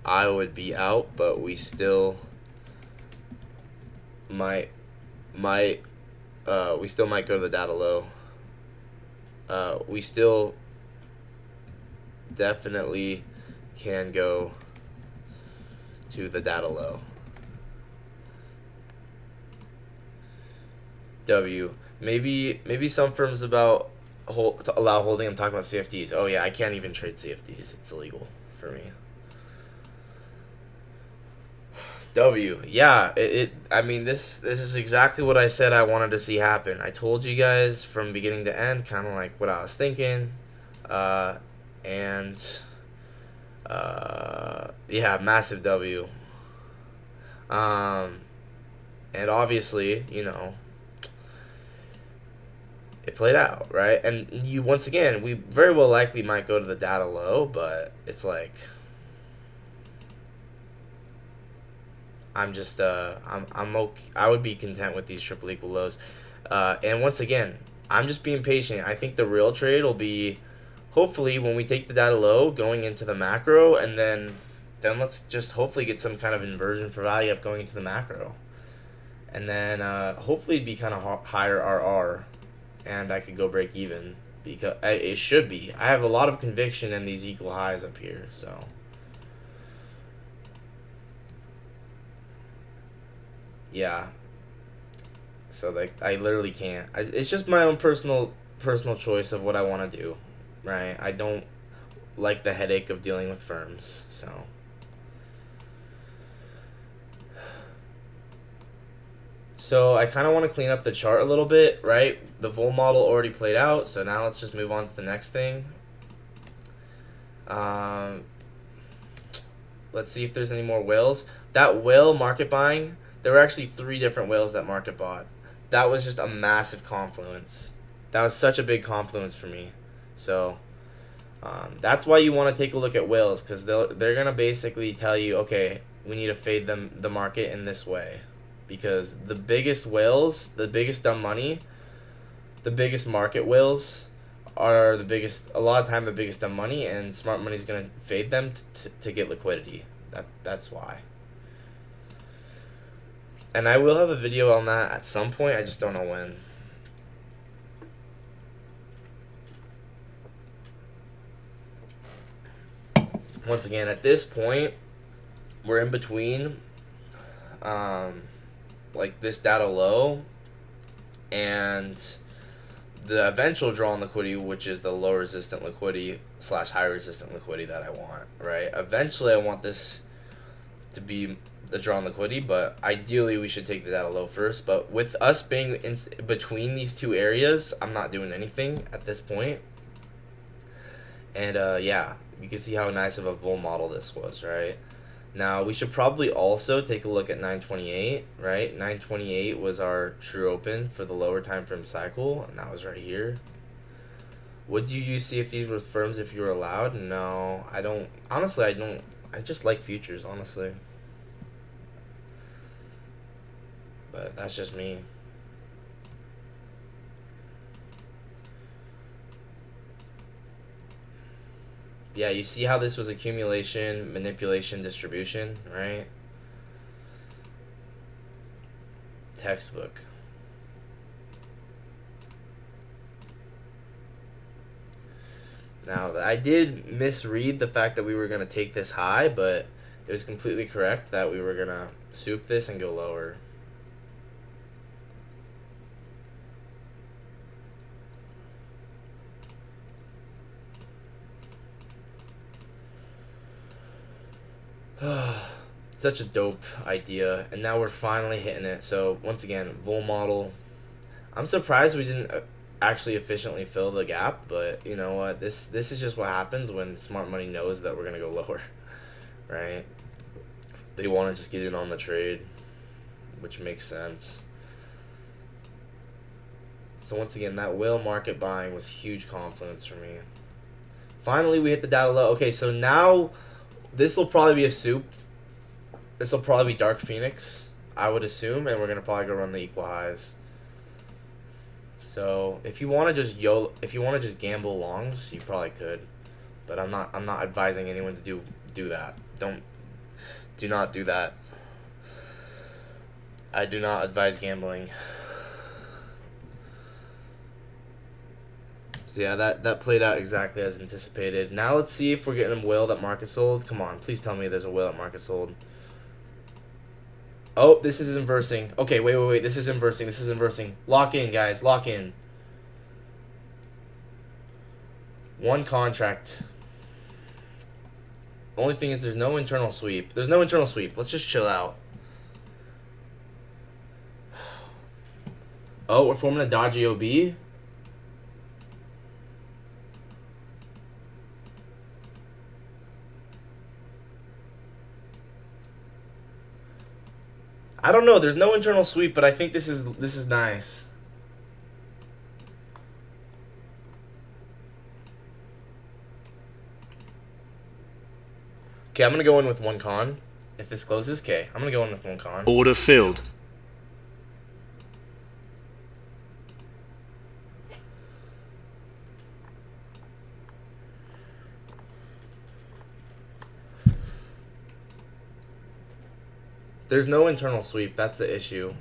I would be out, but we still might go to the data low. We still definitely can go to the data low. W. Maybe some firms allow holding. I'm talking about CFDs. Oh yeah, I can't even trade CFDs. It's illegal for me. W. Yeah, I mean, this is exactly what I said I wanted to see happen. I told you guys from beginning to end, kind of like what I was thinking. Yeah, massive W. And obviously, it played out, right? And once again, we very well likely might go to the data low, but it's like, I'm just I'm okay. I would be content with these triple equal lows. And once again, I'm just being patient. I think the real trade will be hopefully when we take the data low going into the macro, and then let's just hopefully get some kind of inversion for value up going into the macro, and then hopefully it'd be kind of higher RR, and I could go break even, because it should be. I have a lot of conviction in these equal highs up here, so. Yeah. So like I literally can't. It's just my own personal choice of what I want to do, right? I don't like the headache of dealing with firms, so. So I kind of want to clean up the chart a little bit, right? The Vol model already played out, so now let's just move on to the next thing. Let's see if there's any more whales. That whale market buying, there were actually 3 different whales that market bought. That was just a massive confluence. That was such a big confluence for me. So that's why you want to take a look at whales, because they're gonna basically tell you, okay, we need to fade the market in this way, because the biggest whales, the biggest dumb money, the biggest market whales are the biggest. A lot of time, the biggest dumb money, and smart money is gonna fade them to get liquidity. That's why. And I will have a video on that at some point. I just don't know when. Once again, at this point, we're in between like this data low and the eventual draw on liquidity, which is the low resistant liquidity slash high resistant liquidity that I want, right? Eventually I want this to be the draw on liquidity, but ideally we should take the data low first. But with us being in between these two areas, I'm not doing anything at this point. And yeah, you can see how nice of a vol model this was, right? Now we should probably also take a look at 928, right? 928 was our true open for the lower time frame cycle, and that was right here. Would you use CFDs with firms if you were allowed? No, I don't. Honestly, I don't. I just like futures, honestly. But that's just me. Yeah, you see how this was accumulation, manipulation, distribution, right? Textbook. Now, I did misread the fact that we were going to take this high, but it was completely correct that we were going to soup this and go lower. Such a dope idea, and now we're finally hitting it. So once again, vol model. I'm surprised we didn't actually efficiently fill the gap, but you know what? This is just what happens when smart money knows that we're gonna go lower, right? They want to just get in on the trade, which makes sense. So once again, that whale market buying was huge confluence for me. Finally, we hit the data low. Okay, so now this will probably be a soup. This will probably be Dark Phoenix, I would assume, and we're gonna probably go run the equal highs. So if you want to just gamble longs, you probably could, but I'm not advising anyone to do that. Do not do that. I do not advise gambling. So yeah, that played out exactly as anticipated. Now let's see if we're getting a whale that market sold. Come on, please tell me there's a whale that market sold. Oh, this is inversing. Okay, wait. This is inversing. Lock in, guys. Lock in. One contract. The only thing is there's no internal sweep. Let's just chill out. Oh, we're forming a dodgy OB. I don't know. There's no internal sweep, but I think this is nice. Okay, I'm gonna go in with one con. If this closes, okay, I'm gonna go in with one con. Order filled. There's no internal sweep. That's the issue.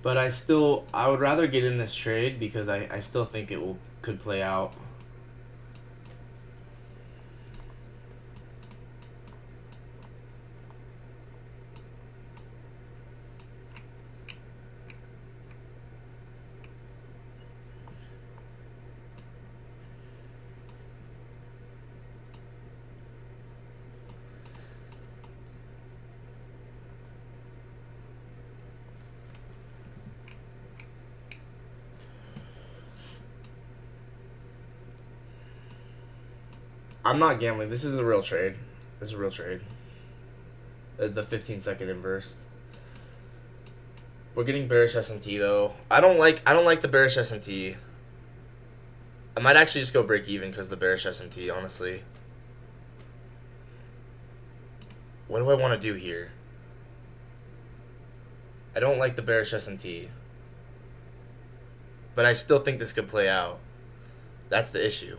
But I would rather get in this trade because I still think could play out. I'm not gambling. This is a real trade. The 15-second inverse. We're getting bearish SMT though. I don't like the bearish SMT. I might actually just go break even because of the bearish SMT, honestly. What do I want to do here? I don't like the bearish SMT. But I still think this could play out. That's the issue.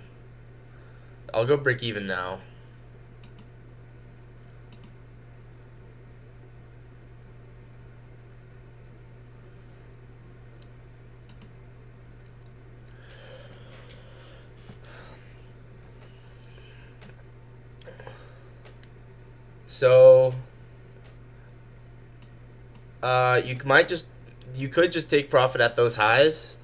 I'll go break even now. So you could just take profit at those highs.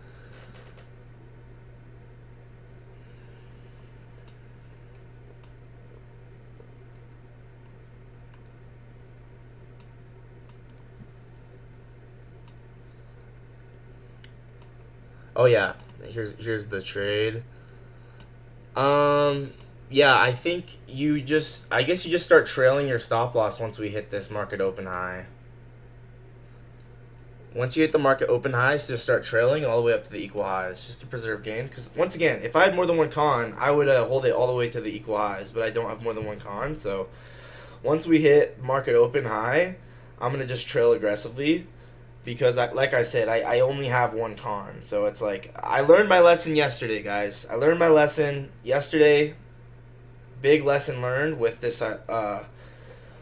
Oh yeah, here's the trade. Yeah, I guess you just start trailing your stop loss once we hit this market open high. Once you hit the market open highs, just start trailing all the way up to the equal highs, just to preserve gains. Because once again, if I had more than one con, I would hold it all the way to the equal highs. But I don't have more than one con, so once we hit market open high, I'm gonna just trail aggressively. Because like I said, I only have one con, so it's like I learned my lesson yesterday, guys. I learned my lesson yesterday. Big lesson learned with this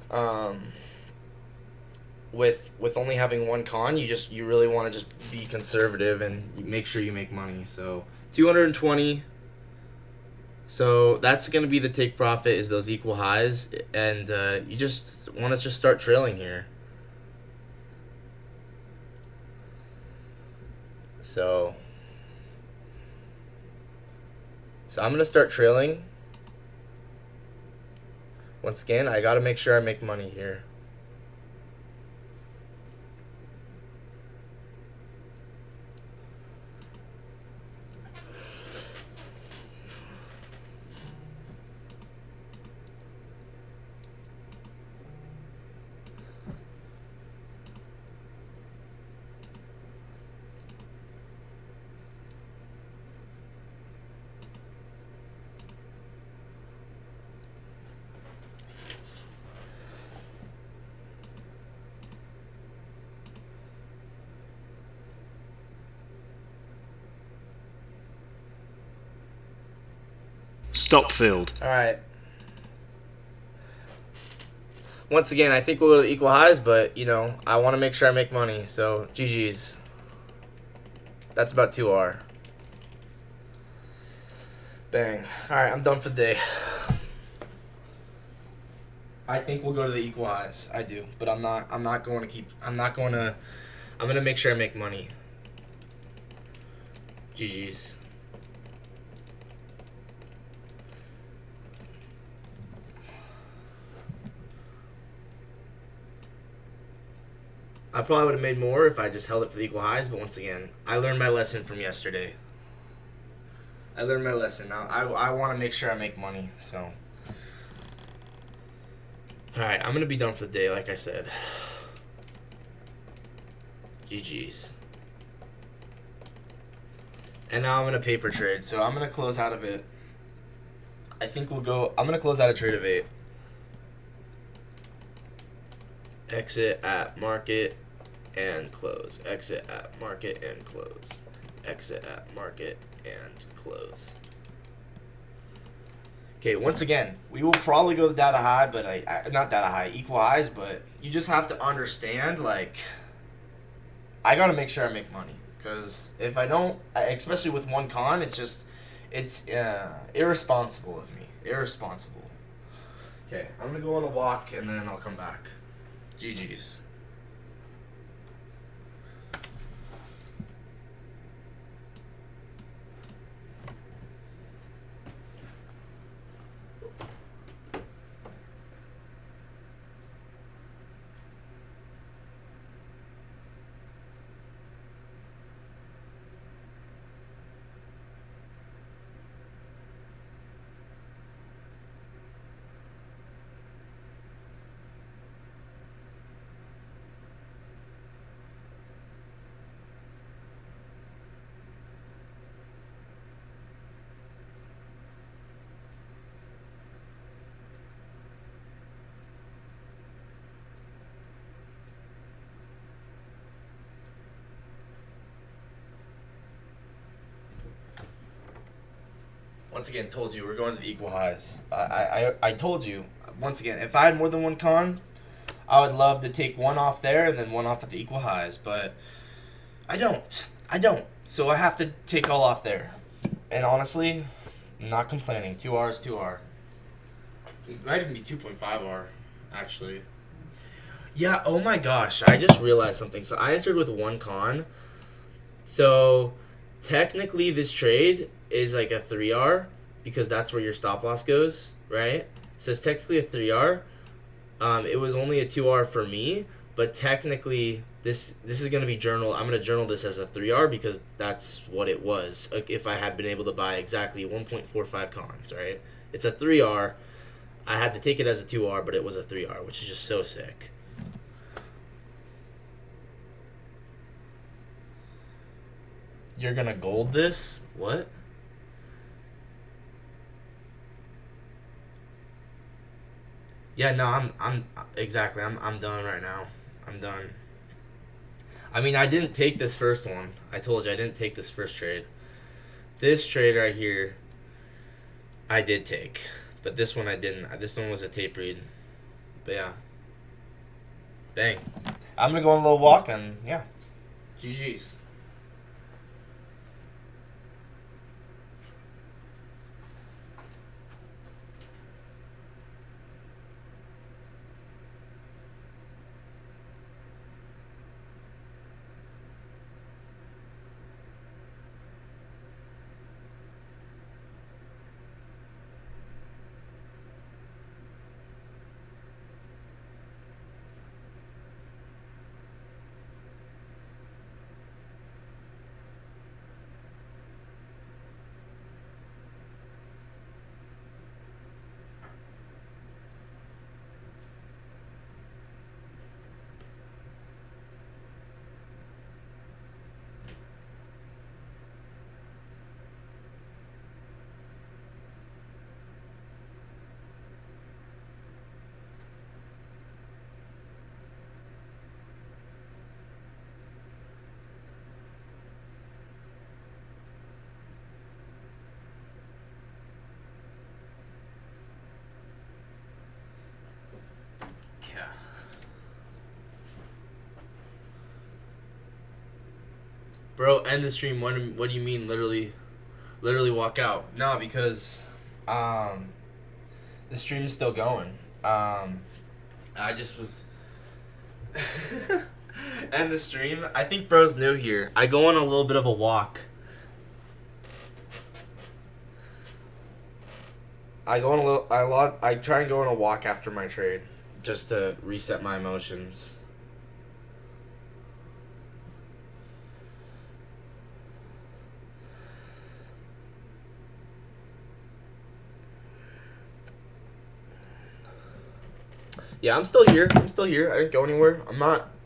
um with only having one con. You really want to just be conservative and make sure you make money. So 220. So that's gonna be the take profit, is those equal highs, and you just want to just start trailing here. So I'm gonna start trailing. Once again, I gotta make sure I make money here. Stop filled. All right. Once again, I think we'll go to equal highs, but I want to make sure I make money. So GG's. That's about 2R. Bang. All right, I'm done for the day. I think we'll go to the equal highs. I do, but I'm not going to keep. I'm gonna make sure I make money. GG's. I probably would have made more if I just held it for the equal highs, but once again, I learned my lesson from yesterday. I learned my lesson. Now I want to make sure I make money, so. Alright, I'm going to be done for the day, like I said. GG's. And now I'm going to paper trade, so I'm going to close out of it. I'm going to close out a trade of 8. Exit at market and close. Exit at market and close. Exit at market and close. Okay, once again, we will probably go to data high, but not data high, equal highs, but you just have to understand, like, I got to make sure I make money. Because if I don't, especially with one con, it's irresponsible of me. Irresponsible. Okay, I'm going to go on a walk, and then I'll come back. GG's. Once again, told you we're going to the equal highs. I told you, once again, if I had more than one con, I would love to take one off there and then one off at the equal highs, but I don't. So I have to take all off there. And honestly, I'm not complaining. 2R is 2R. It might even be 2.5R. actually. Yeah, oh my gosh, I just realized something. So I entered with one con. So technically this trade is like a 3R because that's where your stop loss goes, right? So it's technically a 3R. It was only a 2R for me, but technically this is gonna be journal. I'm gonna journal this as a 3R because that's what it was. Like if I had been able to buy exactly 1.45 cons, right? It's a 3R. I had to take it as a 2R, but it was a 3R, which is just so sick. You're gonna gold this? What? Yeah, no, I'm exactly. I'm done right now. I'm done. I mean, I didn't take this first one. I told you I didn't take this first trade. This trade right here, I did take, but this one I didn't. This one was a tape read. But yeah, bang. I'm gonna go on a little walk and yeah, GG's. Yeah. Bro, end the stream. What do you mean, literally walk out? No, because um, the stream's still going. I just was end the stream. I think bro's new here. I go on a little bit of a walk. I try and go on a walk after my trade, just to reset my emotions. Yeah, I'm still here. I'm still here. I didn't go anywhere.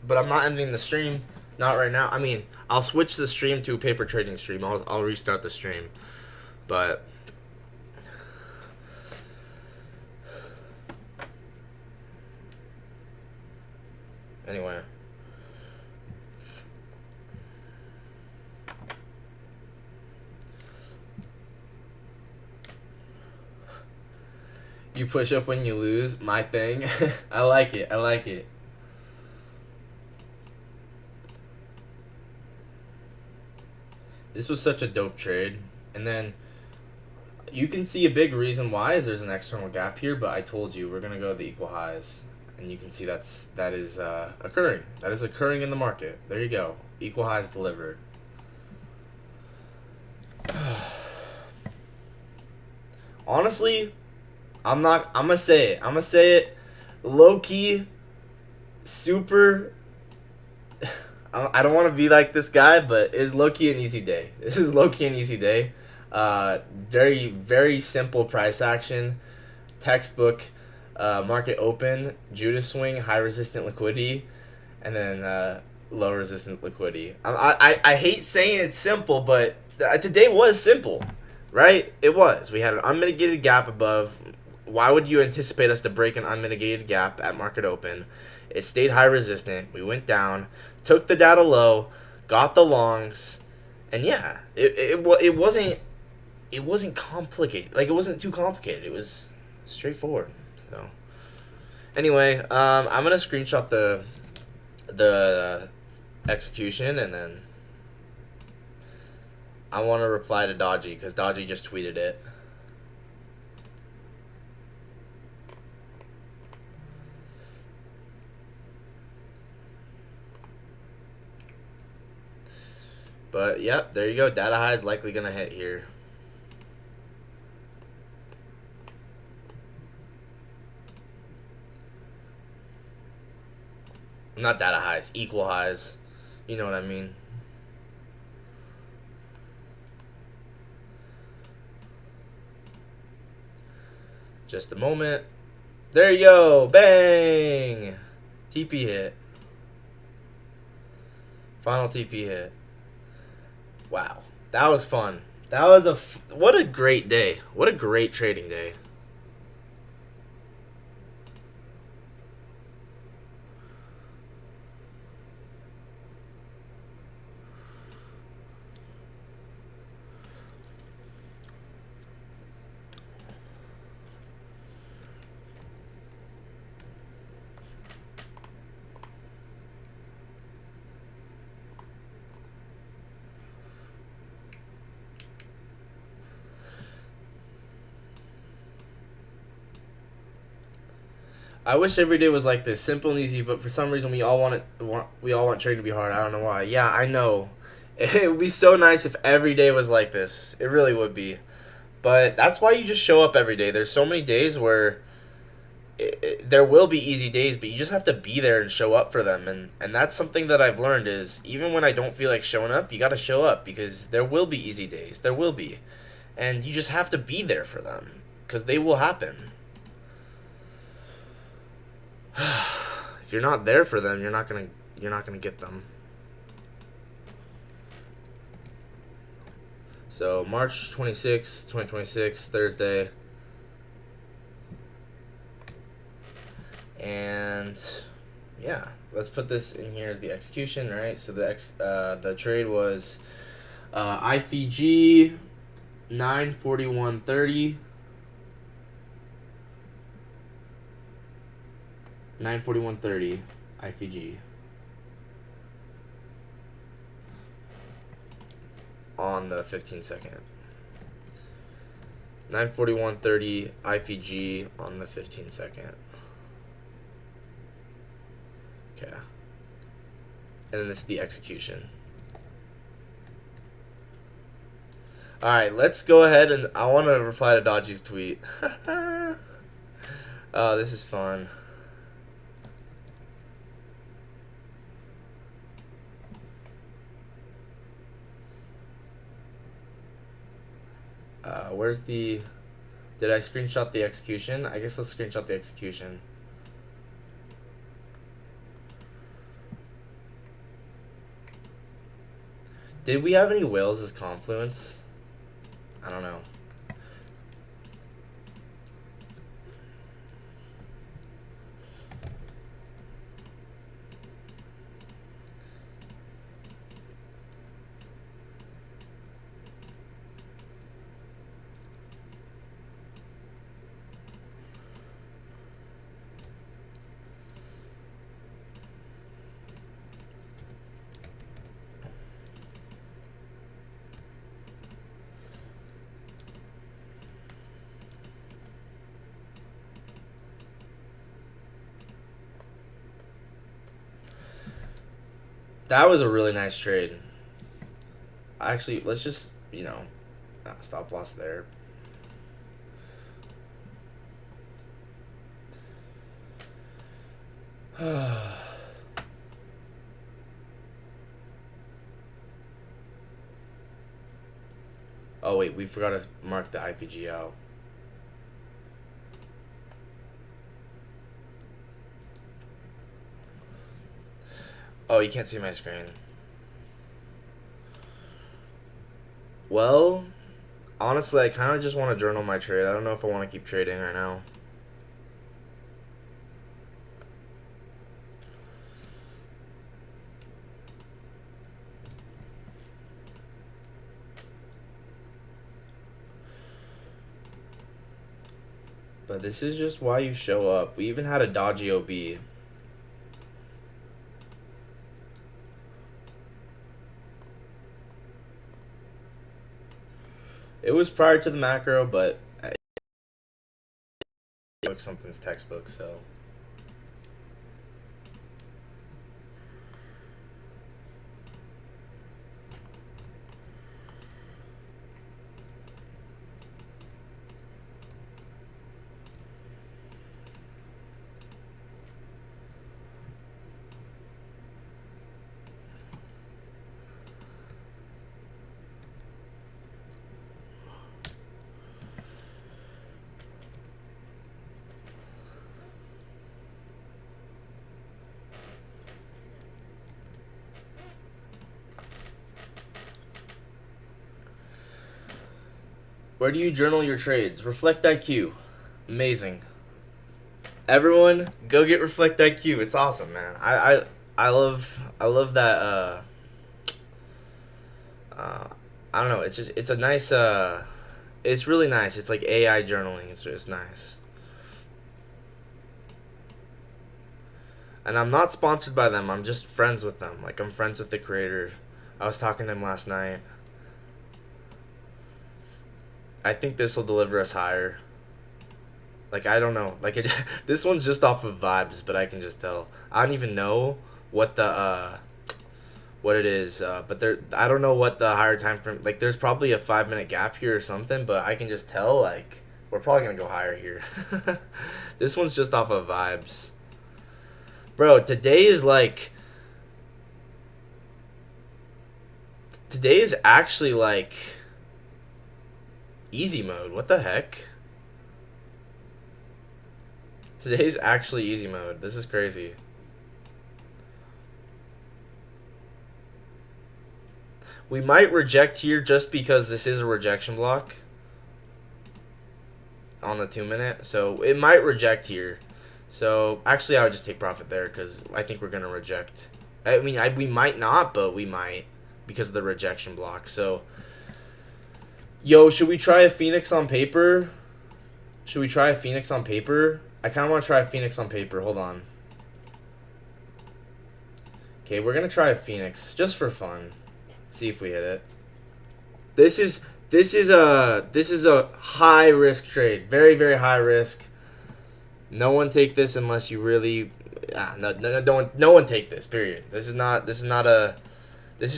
But I'm not ending the stream. Not right now. I mean, I'll switch the stream to a paper trading stream. I'll restart the stream. But anyway. You push up when you lose. My thing. I like it. I like it. This was such a dope trade. And then you can see a big reason why is there's an external gap here, but I told you we're gonna go to the equal highs, and you can see that is occurring. That is occurring in the market. There you go. Equal highs delivered. Honestly, I'm gonna say it. I'm gonna say it. Low key, super. I don't want to be like this guy, but it's low key an easy day. This is low key an easy day. Very very simple price action, textbook, market open, Judas swing, high resistant liquidity, and then low resistant liquidity. I hate saying it's simple, but today was simple, right? It was. We had an unmitigated gap above. Why would you anticipate us to break an unmitigated gap at market open? It stayed high resistant. We went down, took the data low, got the longs, and yeah, it wasn't complicated. Like, it wasn't too complicated. It was straightforward. So anyway, I'm gonna screenshot the execution, and then I want to reply to Dodgy because Dodgy just tweeted it. But, yep, there you go. Data high is likely going to hit here. Not data highs, equal highs. You know what I mean. Just a moment. There you go. Bang! TP hit. Final TP hit. Wow. That was fun. That was what a great day. What a great trading day. I wish every day was like this, simple and easy. But for some reason, we all want trading to be hard. I don't know why. Yeah, I know. It would be so nice if every day was like this. It really would be. But that's why you just show up every day. There's so many days where there will be easy days, but you just have to be there and show up for them. And that's something that I've learned is even when I don't feel like showing up, you got to show up because there will be easy days. There will be. And you just have to be there for them because they will happen. If you're not there for them, you're not gonna get them. So March 26, 2026, Thursday. And yeah, let's put this in here as the execution, right? So the trade was IFG 941.30. 941.30 IFG on the 15-second. 941.30 IFG on the 15-second. Okay. And then this is the execution. Alright, let's go ahead and I want to reply to Dodgy's tweet. Oh, this is fun. Where's the... Did I screenshot the execution? I guess let's screenshot the execution. Did we have any whales as confluence? I don't know. That was a really nice trade. Actually, let's just, stop loss there. Oh, wait, we forgot to mark the IPG out. Oh, you can't see my screen. Well, honestly, I kind of just want to journal my trade. I don't know if I want to keep trading right now. But this is just why you show up. We even had a dodgy OB. It was prior to the macro, but something's textbook, so. Where do you journal your trades? Reflect IQ. Amazing. Everyone, go get Reflect IQ. It's awesome, man. I love that. I don't know. It's a nice. It's really nice. It's like AI journaling. It's just nice. And I'm not sponsored by them. I'm just friends with them. Like I'm friends with the creator. I was talking to him last night. I think this will deliver us higher. Like I don't know. Like it, this one's just off of vibes, but I can just tell. I don't even know what the what it is, but there I don't know what the higher time frame. Like there's probably a 5 minute gap here or something, but I can just tell like we're probably gonna go higher here. This one's just off of vibes, bro. Today is actually like easy mode. What the heck? Today's actually easy mode. This is crazy. We might reject here just because this is a rejection block on the 2 minute. So it might reject here. So actually I would just take profit there because I think we're going to reject. I mean, we might not, but we might because of the rejection block. So, yo, should we try a Phoenix on paper? Should we try a Phoenix on paper? I kind of want to try a Phoenix on paper. Hold on. Okay, we're going to try a Phoenix just for fun. See if we hit it. This is a high risk trade. Very, very high risk. No one take this unless you really no one take this, period. This is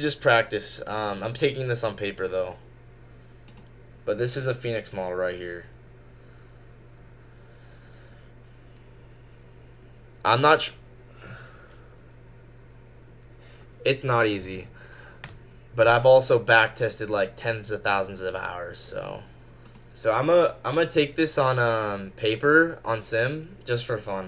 just practice. I'm taking this on paper though. But this is a Phoenix model right here. It's not easy. But I've also back tested like tens of thousands of hours, so I'm gonna take this on paper on sim just for fun.